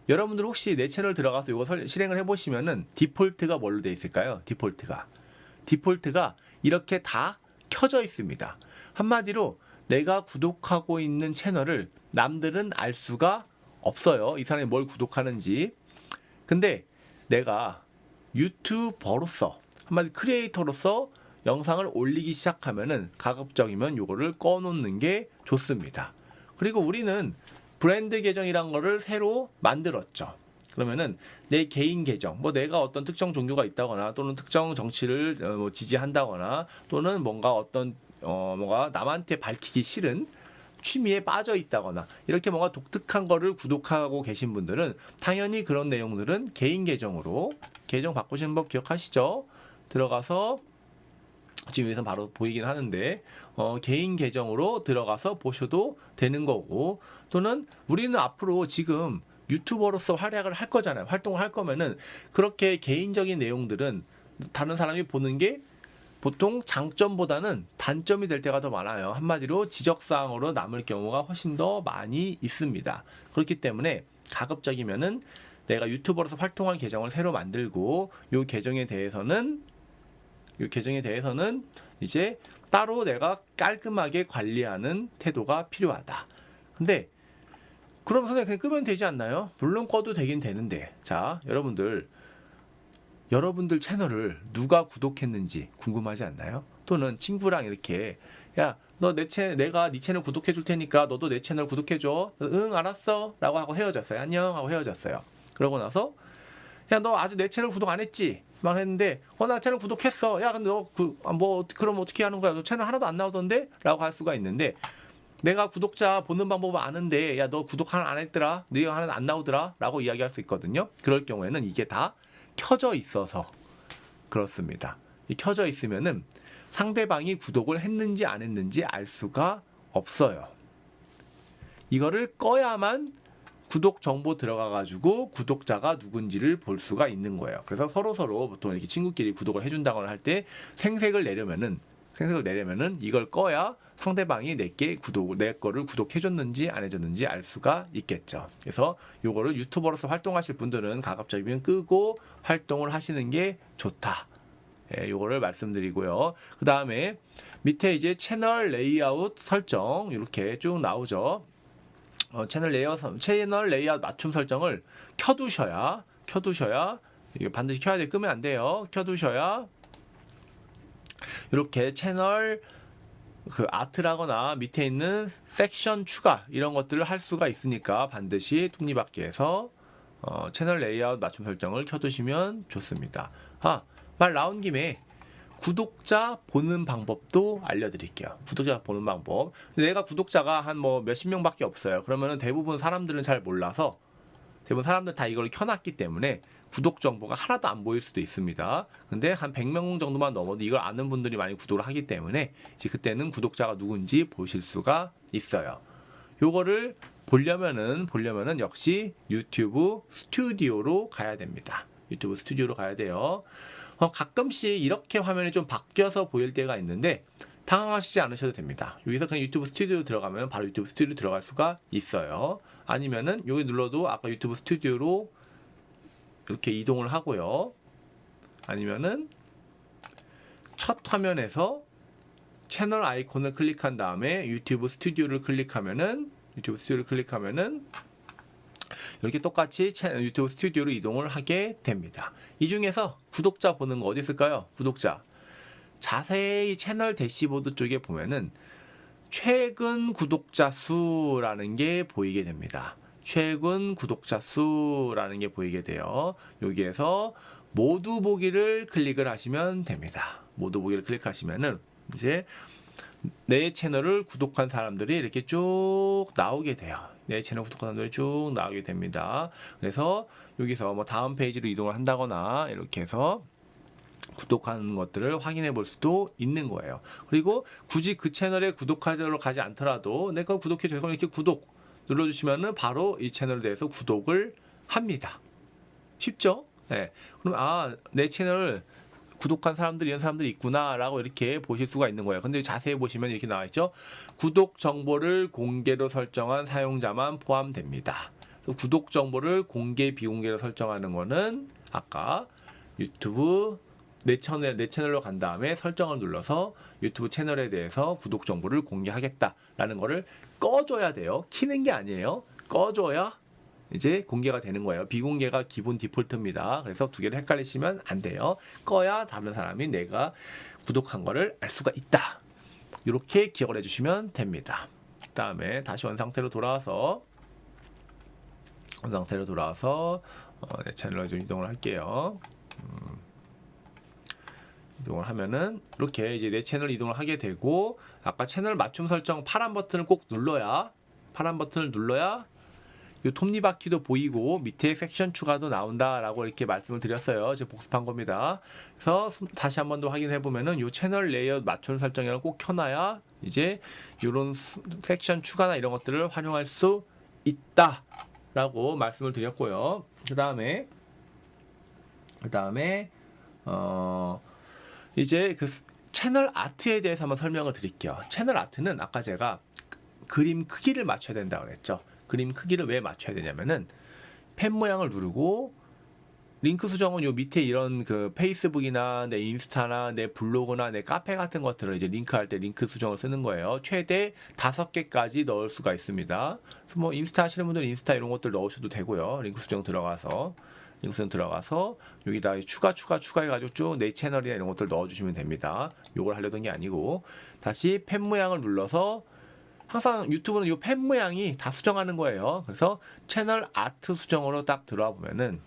여러분들 혹시 내 채널 들어가서 이거 실행을 해보시면은 디폴트가 뭘로 되어 있을까요? 디폴트가 이렇게 다 켜져 있습니다. 한마디로 내가 구독하고 있는 채널을 남들은 알 수가 없어요. 이 사람이 뭘 구독하는지. 근데 내가 유튜버로서 한마디 크리에이터로서 영상을 올리기 시작하면은 가급적이면 요거를 꺼놓는 게 좋습니다. 그리고 우리는 브랜드 계정이란 거를 새로 만들었죠. 그러면은 내 개인 계정, 뭐 내가 어떤 특정 종교가 있다거나 또는 특정 정치를 지지한다거나 또는 뭔가 남한테 밝히기 싫은 취미에 빠져 있다거나 이렇게 뭔가 독특한 거를 구독하고 계신 분들은 당연히 그런 내용들은 개인 계정으로 계정 바꾸시는 법 기억하시죠? 들어가서 지금 여기서 바로 보이긴 하는데 개인 계정으로 들어가서 보셔도 되는 거고 또는 우리는 앞으로 지금 유튜버로서 활약을 할 거잖아요. 활동을 할 거면은 그렇게 개인적인 내용들은 다른 사람이 보는 게 보통 장점보다는 단점이 될 때가 더 많아요. 한마디로 지적사항으로 남을 경우가 훨씬 더 많이 있습니다. 그렇기 때문에 가급적이면은 내가 유튜버로서 활동할 계정을 새로 만들고 이 계정에 대해서는 이제 따로 내가 깔끔하게 관리하는 태도가 필요하다. 근데 그럼 선생님 그냥 끄면 되지 않나요? 물론 꺼도 되긴 되는데 자 여러분들 채널을 누가 구독했는지 궁금하지 않나요? 또는 친구랑 이렇게 야 너 내가 네 채널 구독해 줄 테니까 너도 내 채널 구독해 줘. 응 알았어 라고 하고 헤어졌어요. 안녕 하고 헤어졌어요. 그러고 나서 야 너 아직 내 채널 구독 안 했지? 막 했는데 나 채널 구독했어. 야 근데 너 그럼 어떻게 하는 거야? 너 채널 하나도 안 나오던데? 라고 할 수가 있는데 내가 구독자 보는 방법을 아는데 야 너 구독 하나 안 했더라? 네 하나 안 나오더라? 라고 이야기할 수 있거든요. 그럴 경우에는 이게 다 켜져 있어서 그렇습니다. 이 켜져 있으면은 상대방이 구독을 했는지 안 했는지 알 수가 없어요. 이거를 꺼야만 구독 정보 들어가가지고 구독자가 누군지를 볼 수가 있는 거예요. 그래서 서로 보통 이렇게 친구끼리 구독을 해준다거나 할 때 생색을 내려면은 이걸 꺼야 상대방이 내 거를 구독해줬는지 안 해줬는지 알 수가 있겠죠. 그래서 요거를 유튜버로서 활동하실 분들은 가급적이면 끄고 활동을 하시는 게 좋다. 요거를 말씀드리고요. 그 다음에 밑에 이제 채널 레이아웃 설정 이렇게 쭉 나오죠. 채널 레이아웃 맞춤 설정을 켜두셔야 이게 반드시 켜야 돼. 끄면 안 돼요. 켜두셔야 이렇게 채널 아트라거나 밑에 있는 섹션 추가 이런 것들을 할 수가 있으니까 반드시 톱니바퀴에서 채널 레이아웃 맞춤 설정을 켜두시면 좋습니다. 말 나온 김에 구독자 보는 방법도 알려드릴게요. 구독자 보는 방법. 내가 구독자가 한 뭐 몇십 명밖에 없어요. 그러면은 대부분 사람들은 잘 몰라서 대부분 사람들 다 이걸 켜놨기 때문에 구독 정보가 하나도 안 보일 수도 있습니다. 근데 한 100명 정도만 넘어도 이걸 아는 분들이 많이 구독을 하기 때문에 이제 그때는 구독자가 누군지 보실 수가 있어요. 요거를 보려면은 역시 유튜브 스튜디오로 가야 됩니다. 유튜브 스튜디오로 가야 돼요. 가끔씩 이렇게 화면이 좀 바뀌어서 보일 때가 있는데 당황하시지 않으셔도 됩니다. 여기서 그냥 유튜브 스튜디오 들어가면 바로 유튜브 스튜디오 들어갈 수가 있어요. 아니면은 여기 눌러도 아까 유튜브 스튜디오로 이렇게 이동을 하고요. 아니면은 첫 화면에서 채널 아이콘을 클릭한 다음에 유튜브 스튜디오를 클릭하면은 이렇게 똑같이 유튜브 스튜디오로 이동을 하게 됩니다. 이 중에서 구독자 보는 거 어디 있을까요? 구독자. 자세히 채널 대시보드 쪽에 보면은 최근 구독자 수라는 게 보이게 됩니다. 최근 구독자 수라는 게 보이게 돼요. 여기에서 모두 보기를 클릭을 하시면 됩니다. 모두 보기를 클릭하시면은 이제 내 채널을 구독한 사람들이 이렇게 쭉 나오게 돼요. 내 채널 구독한 사람들이 쭉 나오게 됩니다. 그래서 여기서 뭐 다음 페이지로 이동을 한다거나 이렇게 해서 구독하는 것들을 확인해 볼 수도 있는 거예요. 그리고 굳이 그 채널에 구독하러 가지 않더라도 내 걸 구독해 줘서 이렇게 구독 눌러주시면은 바로 이 채널에 대해서 구독을 합니다. 쉽죠? 네. 그럼 내 채널 구독한 사람들 이런 사람들이 있구나라고 이렇게 보실 수가 있는 거예요. 근데 자세히 보시면 이렇게 나와 있죠. 구독 정보를 공개로 설정한 사용자만 포함됩니다. 구독 정보를 공개 비공개로 설정하는 거는 아까 유튜브 내 채널로 간 다음에 설정을 눌러서 유튜브 채널에 대해서 구독 정보를 공개하겠다라는 거를 꺼줘야 돼요. 키는 게 아니에요. 꺼줘야 이제 공개가 되는 거예요. 비공개가 기본 디폴트입니다. 그래서 두 개를 헷갈리시면 안 돼요. 꺼야 다른 사람이 내가 구독한 거를 알 수가 있다. 이렇게 기억을 해주시면 됩니다. 그 다음에 다시 원상태로 돌아와서 내 채널로 좀 이동을 할게요. 이동을 하면은 이렇게 이제 내 채널 이동을 하게 되고 아까 채널 맞춤 설정 파란 버튼을 꼭 눌러야 이 톱니바퀴도 보이고 밑에 섹션 추가도 나온다라고 이렇게 말씀을 드렸어요. 제가 복습한 겁니다. 그래서 다시 한 번 더 확인해 보면은 이 채널 레이아웃 맞춤 설정이랑 꼭 켜놔야 이제 이런 섹션 추가나 이런 것들을 활용할 수 있다라고 말씀을 드렸고요. 그 다음에 이제 그 채널 아트에 대해서 한번 설명을 드릴게요. 채널 아트는 아까 제가 그림 크기를 맞춰야 된다고 그랬죠. 그림 크기를 왜 맞춰야 되냐면은 펜 모양을 누르고 링크 수정은 요 밑에 이런 그 페이스북이나 내 인스타나 내 블로그나 내 카페 같은 것들을 이제 링크할 때 링크 수정을 쓰는 거예요. 최대 5개까지 넣을 수가 있습니다. 그래서 뭐 인스타 하시는 분들은 인스타 이런 것들 넣으셔도 되고요. 링크 수정 들어가서 여기다 추가해가지고 쭉 내 채널이나 이런 것들 넣어주시면 됩니다. 요걸 하려던 게 아니고 다시 펜 모양을 눌러서 항상 유튜브는 이 펜 모양이 다 수정하는 거예요. 그래서 채널 아트 수정으로 딱 들어와 보면은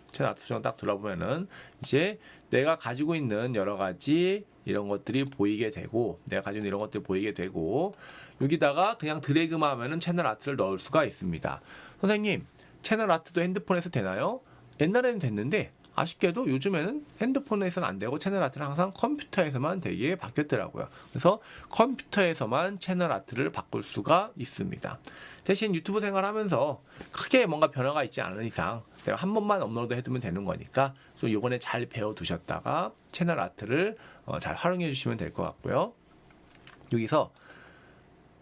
이제 내가 가지고 있는 여러 가지 이런 것들이 보이게 되고 여기다가 그냥 드래그만 하면은 채널 아트를 넣을 수가 있습니다. 선생님, 채널 아트도 핸드폰에서 되나요? 옛날에는 됐는데 아쉽게도 요즘에는 핸드폰에서는 안 되고 채널 아트는 항상 컴퓨터에서만 되게 바뀌었더라고요. 그래서 컴퓨터에서만 채널 아트를 바꿀 수가 있습니다. 대신 유튜브 생활하면서 크게 뭔가 변화가 있지 않은 이상 내가 한 번만 업로드 해두면 되는 거니까 좀 이번에 잘 배워두셨다가 채널 아트를 잘 활용해 주시면 될 것 같고요. 여기서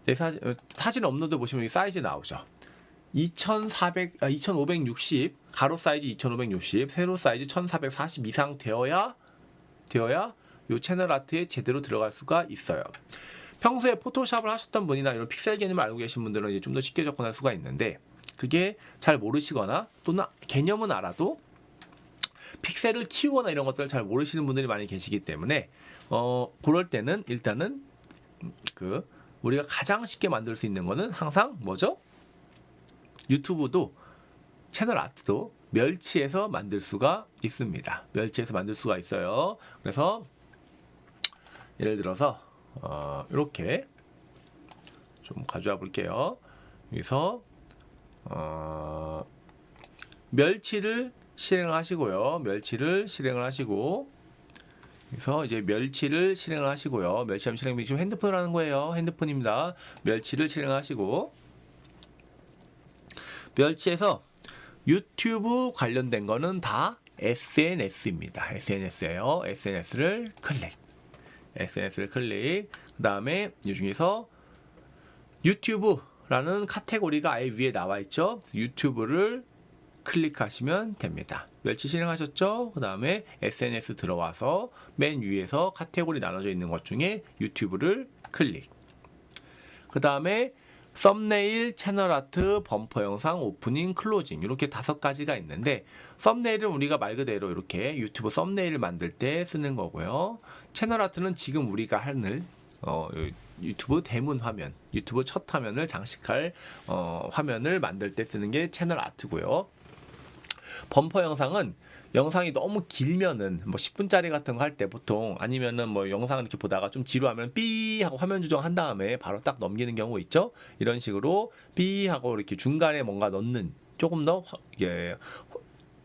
내 사진 업로드 보시면 이 사이즈 나오죠. 2560 가로 사이즈 2560 세로 사이즈 1440 이상 되어야 이 채널 아트에 제대로 들어갈 수가 있어요. 평소에 포토샵을 하셨던 분이나 이런 픽셀 개념을 알고 계신 분들은 이제 좀 더 쉽게 접근할 수가 있는데 그게 잘 모르시거나 또는 개념은 알아도 픽셀을 키우거나 이런 것들을 잘 모르시는 분들이 많이 계시기 때문에 그럴 때는 일단은 우리가 가장 쉽게 만들 수 있는 거는 항상 뭐죠? 유튜브도 채널 아트도 멸치에서 만들 수가 있습니다. 멸치에서 만들 수가 있어요. 그래서 예를 들어서 이렇게 좀 가져와 볼게요. 여기서 멸치를 실행을 하시고요. 멸치를 실행을 하시고, 그래서 이제 멸치를 실행을 하시고요. 멸치하면 실행이 지금 핸드폰을 하는 거예요. 핸드폰입니다. 멸치를 실행하시고, 멸치에서 유튜브 관련된 거는 다 SNS입니다. SNS예요. SNS를 클릭. 그 다음에 이 중에서 유튜브라는 카테고리가 아예 위에 나와 있죠. 유튜브를 클릭하시면 됩니다. 멸치 실행하셨죠? 그 다음에 SNS 들어와서 맨 위에서 카테고리 나눠져 있는 것 중에 유튜브를 클릭. 그 다음에 썸네일, 채널 아트, 범퍼 영상, 오프닝, 클로징 이렇게 5가지가 있는데, 썸네일은 우리가 말 그대로 이렇게 유튜브 썸네일을 만들 때 쓰는 거고요. 채널 아트는 지금 우리가 하는 유튜브 대문 화면, 유튜브 첫 화면을 장식할 화면을 만들 때 쓰는 게 채널 아트고요. 범퍼 영상은 영상이 너무 길면은 뭐 10분짜리 같은 거 할 때 보통, 아니면은 뭐 영상을 이렇게 보다가 좀 지루하면 삐 하고 화면 조정한 다음에 바로 딱 넘기는 경우 있죠. 이런 식으로 삐 하고 이렇게 중간에 뭔가 넣는, 조금 더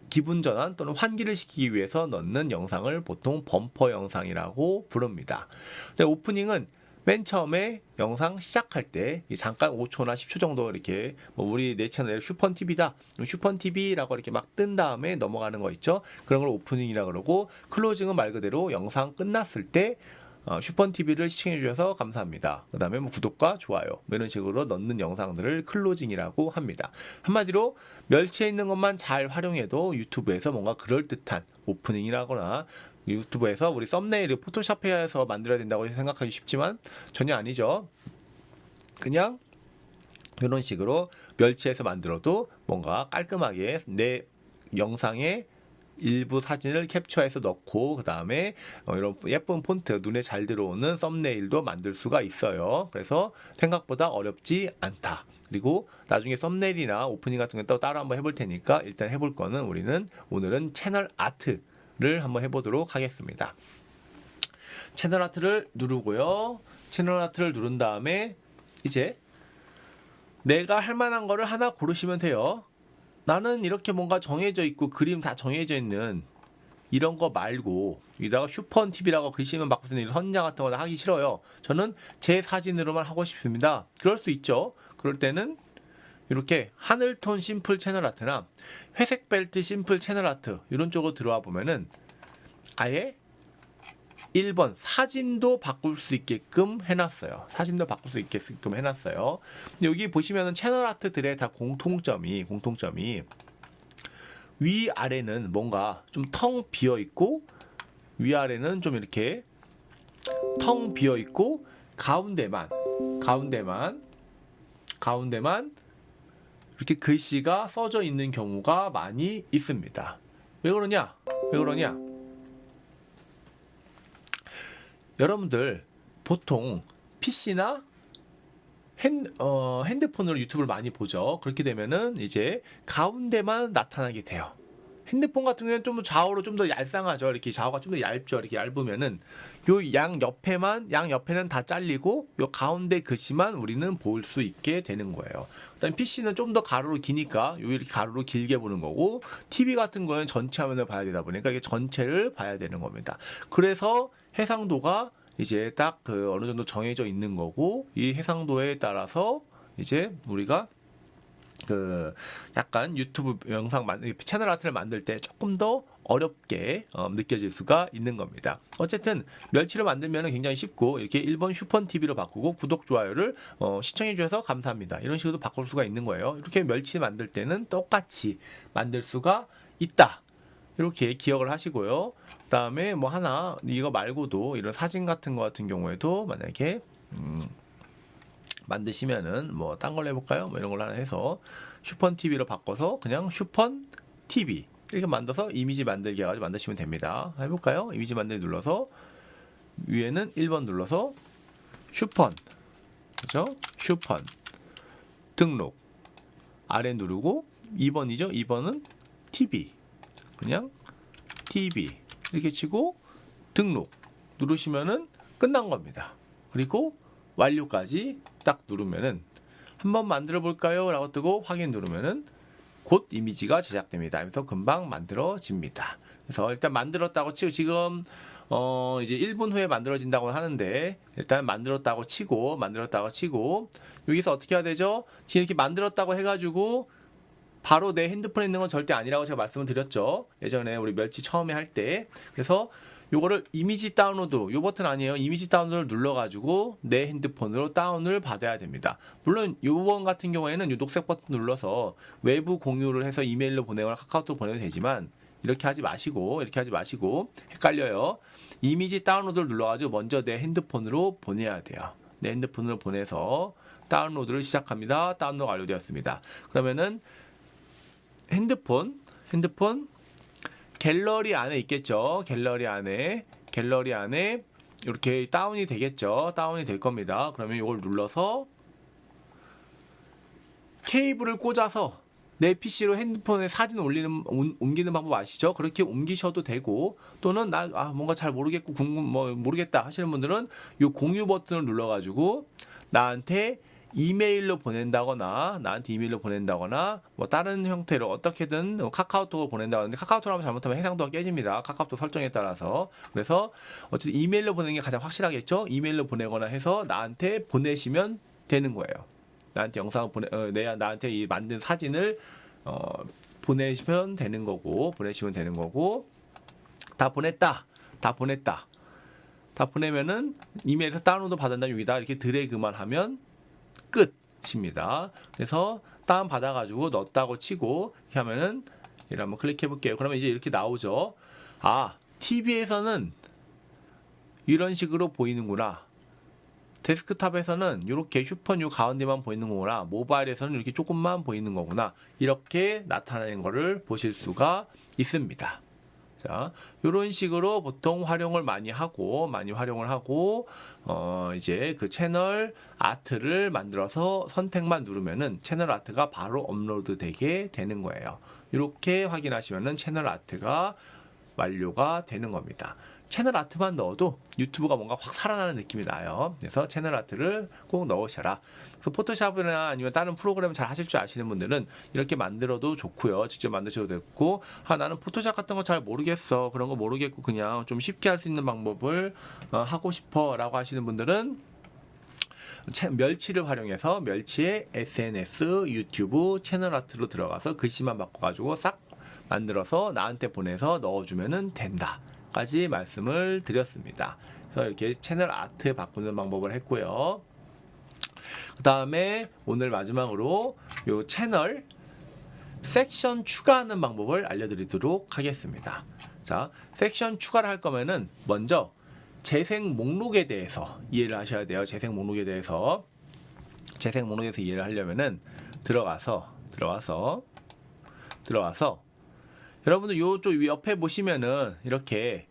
기분 전환 또는 환기를 시키기 위해서 넣는 영상을 보통 범퍼 영상이라고 부릅니다. 근데 오프닝은 맨 처음에 영상 시작할 때 잠깐 5초나 10초 정도 이렇게 우리 내 채널에 슈펀TV다, 슈펀TV라고 이렇게 막 뜬 다음에 넘어가는 거 있죠. 그런 걸 오프닝이라 그러고, 클로징은 말 그대로 영상 끝났을 때 슈펀TV를 시청해 주셔서 감사합니다. 그 다음에 구독과 좋아요 이런 식으로 넣는 영상들을 클로징이라고 합니다. 한마디로 멸치에 있는 것만 잘 활용해도 유튜브에서 뭔가 그럴듯한 오프닝이라거나, 유튜브에서 우리 썸네일을 포토샵해서 만들어야 된다고 생각하기 쉽지만 전혀 아니죠. 그냥 이런 식으로 멸치해서 만들어도 뭔가 깔끔하게 내 영상에 일부 사진을 캡처해서 넣고, 그 다음에 이런 예쁜 폰트, 눈에 잘 들어오는 썸네일도 만들 수가 있어요. 그래서 생각보다 어렵지 않다. 그리고 나중에 썸네일이나 오프닝 같은 거 또 따로 한번 해볼 테니까, 일단 해볼 거는 오늘은 채널 아트를 한번 해보도록 하겠습니다. 채널 아트를 누르고요. 채널 아트를 누른 다음에 이제 내가 할 만한 거를 하나 고르시면 돼요. 나는 이렇게 뭔가 정해져 있고 그림 다 정해져 있는 이런 거 말고, 여기다가 슈펀TV라고 글씨만 바꾸는 이런 선장 같은 거 하기 싫어요. 저는 제 사진으로만 하고 싶습니다. 그럴 수 있죠. 그럴 때는 이렇게 하늘톤 심플 채널 아트나 회색 벨트 심플 채널 아트 이런 쪽으로 들어와 보면은 아예 1번 사진도 바꿀 수 있게끔 해놨어요. 근데 여기 보시면은 채널 아트들의 다 공통점이 위아래는 뭔가 좀 텅 비어 있고, 위아래는 좀 이렇게 텅 비어 있고, 가운데만 이렇게 글씨가 써져 있는 경우가 많이 있습니다. 왜 그러냐? 여러분들 보통 PC나 핸드폰으로 유튜브를 많이 보죠. 그렇게 되면은 이제 가운데만 나타나게 돼요. 핸드폰 같은 경우는 좀 좌우로 좀 더 얄쌍하죠. 이렇게 좌우가 좀 더 얇죠. 이렇게 얇으면은 요 양 옆에는 다 잘리고, 요 가운데 글씨만 우리는 볼 수 있게 되는 거예요. 그다음 PC는 좀 더 가로로 기니까 요 이렇게 가로로 길게 보는 거고, TV 같은 거는 전체 화면을 봐야 되다 보니까 이게 전체를 봐야 되는 겁니다. 그래서 해상도가 이제 딱 어느 정도 정해져 있는 거고, 이 해상도에 따라서 이제 우리가 약간 유튜브 영상 채널 아트를 만들 때 조금 더 어렵게 느껴질 수가 있는 겁니다. 어쨌든 멸치를 만들면 굉장히 쉽고, 이렇게 1번 슈펀TV로 바꾸고 구독, 좋아요를 시청해 주셔서 감사합니다 이런 식으로 바꿀 수가 있는 거예요. 이렇게 멸치 만들 때는 똑같이 만들 수가 있다. 이렇게 기억을 하시고요. 그 다음에 뭐 하나 이거 말고도 이런 사진 같은 거 같은 경우에도 만약에 만드시면은 뭐 딴 걸로 해볼까요? 뭐 이런 걸로 하나 해서 슈펀TV로 바꿔서 그냥 슈펀TV 이렇게 만들어서 이미지 만들기 해가지고 만드시면 됩니다. 해볼까요? 이미지 만들기 눌러서 위에는 1번 눌러서 슈펀, 그죠? 슈펀 등록 아래 누르고 2번이죠? 2번은 TV, 그냥 TV 이렇게 치고 등록 누르시면은 끝난 겁니다. 그리고 완료까지 딱 누르면은 한번 만들어 볼까요? 라고 뜨고 확인 누르면은 곧 이미지가 제작됩니다. 그래서 금방 만들어집니다. 그래서 일단 만들었다고 치고 지금 이제 1분 후에 만들어진다고 하는데 일단 만들었다고 치고 여기서 어떻게 해야 되죠? 지금 이렇게 만들었다고 해가지고 바로 내 핸드폰에 있는 건 절대 아니라고 제가 말씀을 드렸죠. 예전에 우리 멸치 처음에 할 때. 그래서 요거를 이미지 다운로드, 요 버튼 아니에요. 이미지 다운로드를 눌러가지고 내 핸드폰으로 다운을 받아야 됩니다. 물론 요번 같은 경우에는 요 녹색 버튼 눌러서 외부 공유를 해서 이메일로 보내거나 카카오톡 보내도 되지만 이렇게 하지 마시고 헷갈려요. 이미지 다운로드를 눌러가지고 먼저 내 핸드폰으로 보내야 돼요. 내 핸드폰으로 보내서 다운로드를 시작합니다. 다운로드 완료되었습니다. 그러면은 핸드폰 갤러리 안에 있겠죠. 갤러리 안에 이렇게 다운이 되겠죠. 다운이 될 겁니다. 그러면 이걸 눌러서 케이블을 꽂아서 내 PC로 핸드폰에 사진 옮기는 방법 아시죠? 그렇게 옮기셔도 되고 또는 뭔가 잘 모르겠고 모르겠다 하시는 분들은 이 공유 버튼을 눌러가지고 나한테 이메일로 보낸다거나 뭐 다른 형태로 어떻게든 카카오톡으로 보낸다거나 카카오톡 하면 잘못하면 해상도가 깨집니다. 카카오톡 설정에 따라서. 그래서 어쨌든 이메일로 보내는 게 가장 확실하겠죠. 이메일로 보내거나 해서 나한테 보내시면 되는 거예요. 나한테 영상을 나한테 이 만든 사진을 보내시면 되는 거고 다 보내면은 이메일에서 다운로드 받은 다음에 여기다 이렇게 드래그만 하면 끝입니다. 그래서 다운 받아가지고 넣었다고 치고 이렇게 하면은 얘를 한번 클릭해 볼게요. 그러면 이제 이렇게 나오죠. TV에서는 이런 식으로 보이는구나. 데스크탑에서는 이렇게 휴폰 요 가운데만 보이는 거구나. 모바일에서는 이렇게 조금만 보이는 거구나. 이렇게 나타나는 거를 보실 수가 있습니다. 자, 이런 식으로 보통 활용을 많이 활용을 하고 이제 그 채널 아트를 만들어서 선택만 누르면은 채널 아트가 바로 업로드 되게 되는 거예요. 이렇게 확인하시면은 채널 아트가 완료가 되는 겁니다. 채널 아트만 넣어도 유튜브가 뭔가 확 살아나는 느낌이 나요. 그래서 채널 아트를 꼭 넣으셔라. 그래서 포토샵이나 아니면 다른 프로그램 잘 하실 줄 아시는 분들은 이렇게 만들어도 좋고요. 직접 만드셔도 됐고, 나는 포토샵 같은 거 잘 모르겠어. 그런 거 모르겠고 그냥 좀 쉽게 할 수 있는 방법을 하고 싶어 라고 하시는 분들은 멸치를 활용해서 멸치의 SNS, 유튜브 채널 아트로 들어가서 글씨만 바꿔가지고 싹 만들어서 나한테 보내서 넣어주면 된다 까지 말씀을 드렸습니다. 그래서 이렇게 채널 아트 바꾸는 방법을 했고요. 그 다음에 오늘 마지막으로 요 채널 섹션 추가하는 방법을 알려드리도록 하겠습니다. 자, 섹션 추가를 할 거면은 먼저 재생 목록에 대해서 이해를 하셔야 돼요. 재생 목록에 대해서 이해를 하려면은 들어가서 여러분들 요쪽 옆에 보시면은 이렇게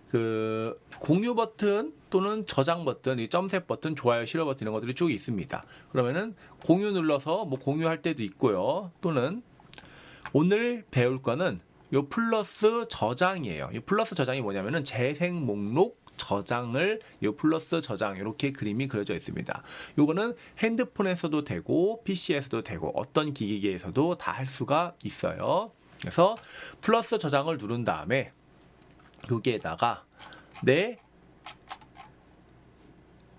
그 공유 버튼 또는 저장 버튼, 이 점셋 버튼, 좋아요, 싫어 버튼 이런 것들이 쭉 있습니다. 그러면은 공유 눌러서 뭐 공유할 때도 있고요. 또는 오늘 배울 거는 요 플러스 저장이에요. 이 플러스 저장이 뭐냐면은 재생 목록 저장을 요 플러스 저장 이렇게 그림이 그려져 있습니다. 요거는 핸드폰에서도 되고 PC에서도 되고 어떤 기기에서도 다 할 수가 있어요. 그래서 플러스 저장을 누른 다음에 여기에다가 내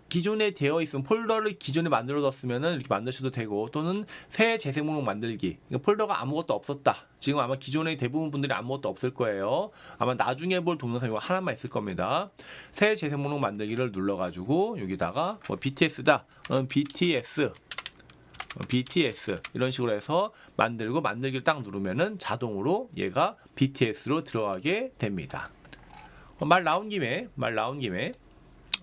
기존에 되어 있는 폴더를 기존에 만들어뒀으면은 이렇게 만드셔도 되고, 또는 새 재생 목록 만들기. 폴더가 아무것도 없었다. 지금 아마 기존의 대부분 분들이 아무것도 없을 거예요. 아마 나중에 볼 동영상 이거 하나만 있을 겁니다. 새 재생 목록 만들기를 눌러가지고 여기다가 뭐 BTS다. BTS 이런 식으로 해서 만들기를 딱 누르면은 자동으로 얘가 BTS로 들어가게 됩니다. 말 나온 김에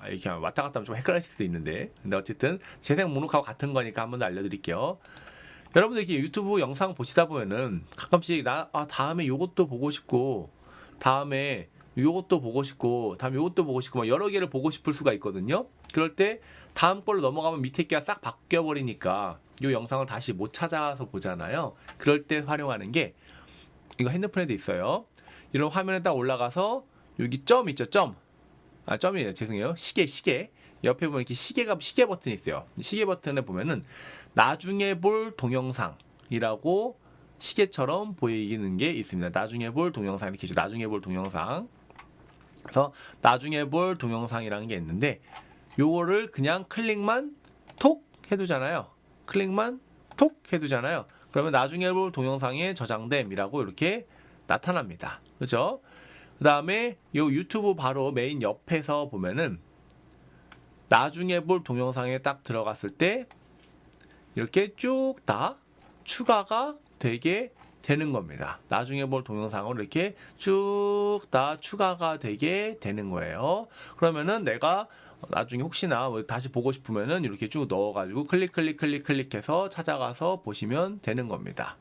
이렇게 왔다 갔다 하면 좀 헷갈릴 수도 있는데, 근데 어쨌든 재생 목록하고 같은 거니까 한번 더 알려드릴게요. 여러분들 이렇게 유튜브 영상 보시다 보면은 가끔씩 다음에 요것도 보고 싶고, 다음에 요것도 보고 싶고 막 여러 개를 보고 싶을 수가 있거든요. 그럴 때 다음 걸로 넘어가면 밑에 게가 싹 바뀌어 버리니까 요 영상을 다시 못 찾아서 보잖아요. 그럴 때 활용하는 게, 이거 핸드폰에도 있어요. 이런 화면에 딱 올라가서 여기 점 있죠, 점. 점이에요. 죄송해요. 시계. 옆에 보면 이렇게 시계 버튼이 있어요. 시계 버튼에 보면은 나중에 볼 동영상이라고 시계처럼 보이는 게 있습니다. 나중에 볼 동영상 이렇게 있죠. 나중에 볼 동영상. 그래서 나중에 볼 동영상이라는 게 있는데 요거를 그냥 클릭만 톡 해두잖아요. 그러면 나중에 볼 동영상에 저장됨이라고 이렇게 나타납니다. 그렇죠? 그 다음에 요 유튜브 바로 메인 옆에서 보면은 나중에 볼 동영상에 딱 들어갔을 때 이렇게 쭉 다 추가가 되게 되는 겁니다. 나중에 볼 동영상으로 이렇게 쭉 다 추가가 되게 되는 거예요. 그러면은 내가 나중에 혹시나 다시 보고 싶으면은 이렇게 쭉 넣어가지고 클릭해서 찾아가서 보시면 되는 겁니다.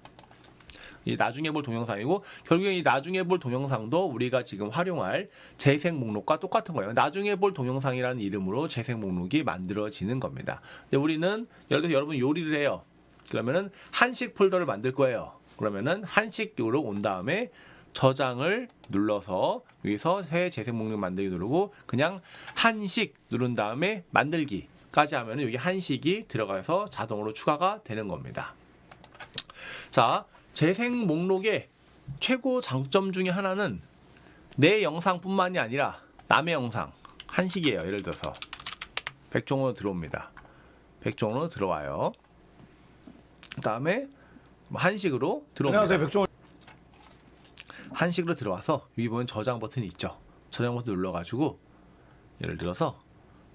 이 나중에 볼 동영상이고 결국에 이 나중에 볼 동영상도 우리가 지금 활용할 재생 목록과 똑같은 거예요. 나중에 볼 동영상이라는 이름으로 재생 목록이 만들어지는 겁니다. 근데 우리는 예를 들어서 여러분 요리를 해요. 그러면은 한식 폴더를 만들 거예요. 그러면은 한식으로 온 다음에 저장을 눌러서 여기서 새 재생 목록 만들기 누르고 그냥 한식 누른 다음에 만들기까지 하면은 여기 한식이 들어가서 자동으로 추가가 되는 겁니다. 자, 재생 목록의 최고 장점 중에 하나는 내 영상뿐만이 아니라 남의 영상, 한식이에요. 예를 들어서 백종원으로 들어옵니다. 백종원으로 들어와요. 그 다음에 한식으로 들어옵니다. 안녕하세요, 백종원. 한식으로 들어와서 여기 보면 저장 버튼이 있죠. 저장 버튼 눌러가지고 예를 들어서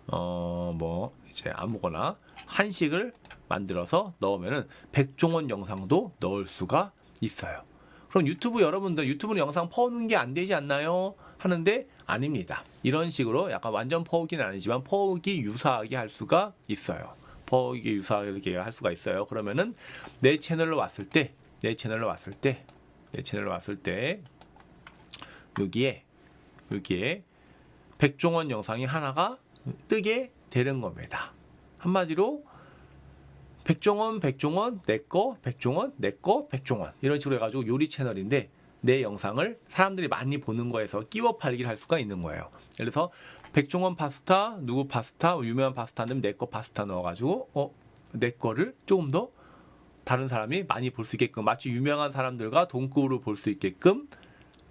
뭐 이제 아무거나 한식을 만들어서 넣으면은 백종원 영상도 넣을 수가 있어요. 그럼 유튜브 여러분들 유튜브는 영상 퍼오는 게 안 되지 않나요? 하는데 아닙니다. 이런 식으로 약간 완전 퍼오기는 아니지만 퍼오기 유사하게 할 수가 있어요. 퍼오기 유사하게 할 수가 있어요. 그러면은 내 채널로 왔을 때 여기에 백종원 영상이 하나가 뜨게 되는 겁니다. 한마디로 백종원 내꺼 백종원 이런 식으로 해가지고 요리 채널인데 내 영상을 사람들이 많이 보는 거에서 끼워 팔기를 할 수가 있는 거예요. 예를 들어서 백종원 파스타 누구 파스타 유명한 파스타는 내꺼 파스타 넣어가지고 내 거를 조금 더 다른 사람이 많이 볼 수 있게끔 마치 유명한 사람들과 동급으로 볼 수 있게끔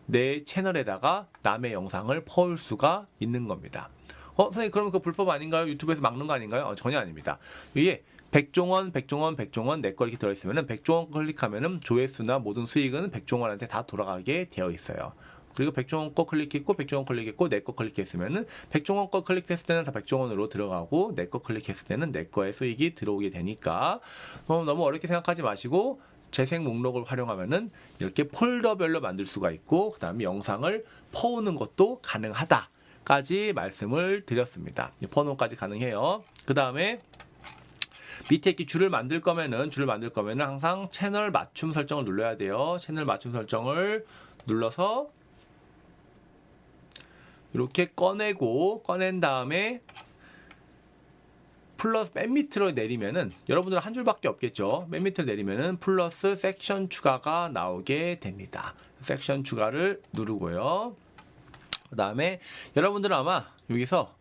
내 채널에다가 남의 영상을 퍼올 수가 있는 겁니다. 선생님 그러면 그 불법 아닌가요? 유튜브에서 막는 거 아닌가요? 전혀 아닙니다. 이게 백종원 내 거 이렇게 들어있으면은 백종원 클릭하면은 조회수나 모든 수익은 백종원한테 다 돌아가게 되어 있어요. 그리고 백종원 거 클릭했고 백종원 클릭했고 내 거 클릭했으면은 백종원 거 클릭했을 때는 다 백종원으로 들어가고 내 거 클릭했을 때는 내 거의 수익이 들어오게 되니까 너무 어렵게 생각하지 마시고 재생 목록을 활용하면은 이렇게 폴더별로 만들 수가 있고 그 다음에 영상을 퍼오는 것도 가능하다까지 말씀을 드렸습니다. 퍼오는까지 가능해요. 그 다음에 밑에 이렇게 줄을 만들 거면은 항상 채널 맞춤 설정을 눌러야 돼요. 채널 맞춤 설정을 눌러서 이렇게 꺼낸 다음에 플러스 맨 밑으로 내리면은 여러분들은 한 줄밖에 없겠죠. 맨 밑으로 내리면은 플러스 섹션 추가가 나오게 됩니다. 섹션 추가를 누르고요. 그 다음에 여러분들은 아마 여기서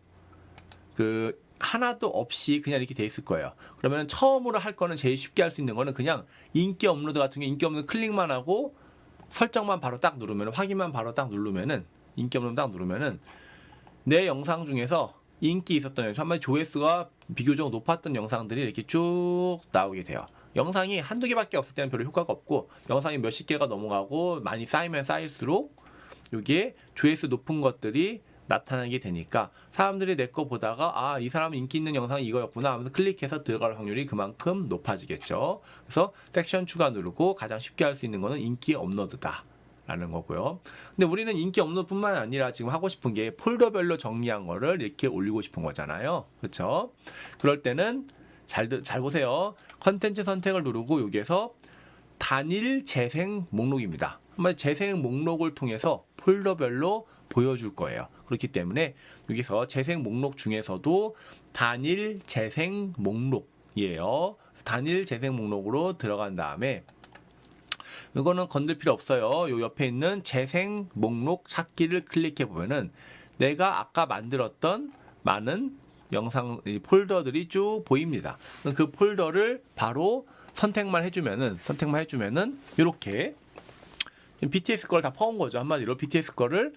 그 하나도 없이 그냥 이렇게 돼 있을 거예요. 그러면 처음으로 할 거는 제일 쉽게 할 수 있는 거는 그냥 인기 업로드 같은 게 인기 업로드 클릭만 하고 설정만 바로 딱 누르면 확인만 바로 딱 누르면은 인기 업로드 딱 누르면은 내 영상 중에서 인기 있었던 영상, 한마디 조회수가 비교적 높았던 영상들이 이렇게 쭉 나오게 돼요. 영상이 한두 개밖에 없을 때는 별로 효과가 없고 영상이 몇십 개가 넘어가고 많이 쌓이면 쌓일수록 여기에 조회수 높은 것들이 나타나게 되니까 사람들이 내 거 보다가 이 사람 인기 있는 영상이 이거였구나 하면서 클릭해서 들어갈 확률이 그만큼 높아지겠죠. 그래서 섹션 추가 누르고 가장 쉽게 할 수 있는 거는 인기 업로드다 라는 거고요. 근데 우리는 인기 업로드뿐만 아니라 지금 하고 싶은 게 폴더별로 정리한 거를 이렇게 올리고 싶은 거잖아요. 그렇죠? 그럴 때는 잘 보세요. 컨텐츠 선택을 누르고 여기에서 단일 재생 목록입니다. 한마디 재생 목록을 통해서 폴더별로 보여줄 거예요. 그렇기 때문에 여기서 재생 목록 중에서도 단일 재생 목록이에요. 단일 재생 목록으로 들어간 다음에 이거는 건들 필요 없어요. 요 옆에 있는 재생 목록 찾기를 클릭해 보면은 내가 아까 만들었던 많은 영상 이 폴더들이 쭉 보입니다. 그 폴더를 바로 선택만 해주면은 이렇게 BTS 걸 다 퍼온 거죠. 한마디로 BTS 거를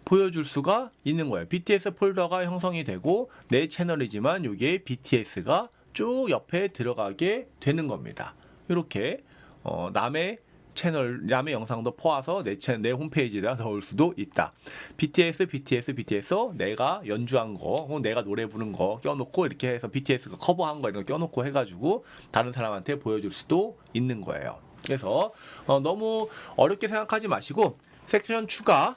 보여줄 수가 있는 거예요. BTS 폴더가 형성이 되고 내 채널이지만 이게 BTS가 쭉 옆에 들어가게 되는 겁니다. 이렇게 남의 채널, 남의 영상도 포와서 내 홈페이지에다 넣을 수도 있다. BTS 내가 연주한 거, 혹은 내가 노래 부른 거 껴놓고 이렇게 해서 BTS가 커버한 거 이런 거 껴놓고 해가지고 다른 사람한테 보여줄 수도 있는 거예요. 그래서 너무 어렵게 생각하지 마시고 섹션 추가,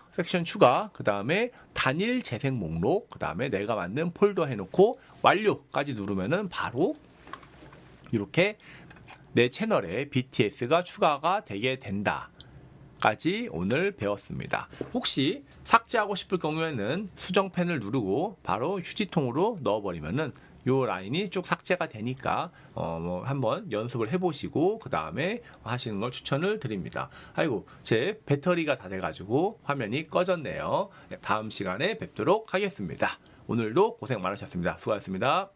그 다음에 단일 재생 목록, 그 다음에 내가 만든 폴더 해놓고 완료까지 누르면은 바로 이렇게 내 채널에 BTS가 추가가 되게 된다. 까지 오늘 배웠습니다. 혹시 삭제하고 싶을 경우에는 수정펜을 누르고 바로 휴지통으로 넣어버리면은 요 라인이 쭉 삭제가 되니까 한번 연습을 해보시고 그 다음에 하시는 걸 추천을 드립니다. 아이고 제 배터리가 다 돼가지고 화면이 꺼졌네요. 다음 시간에 뵙도록 하겠습니다. 오늘도 고생 많으셨습니다. 수고하셨습니다.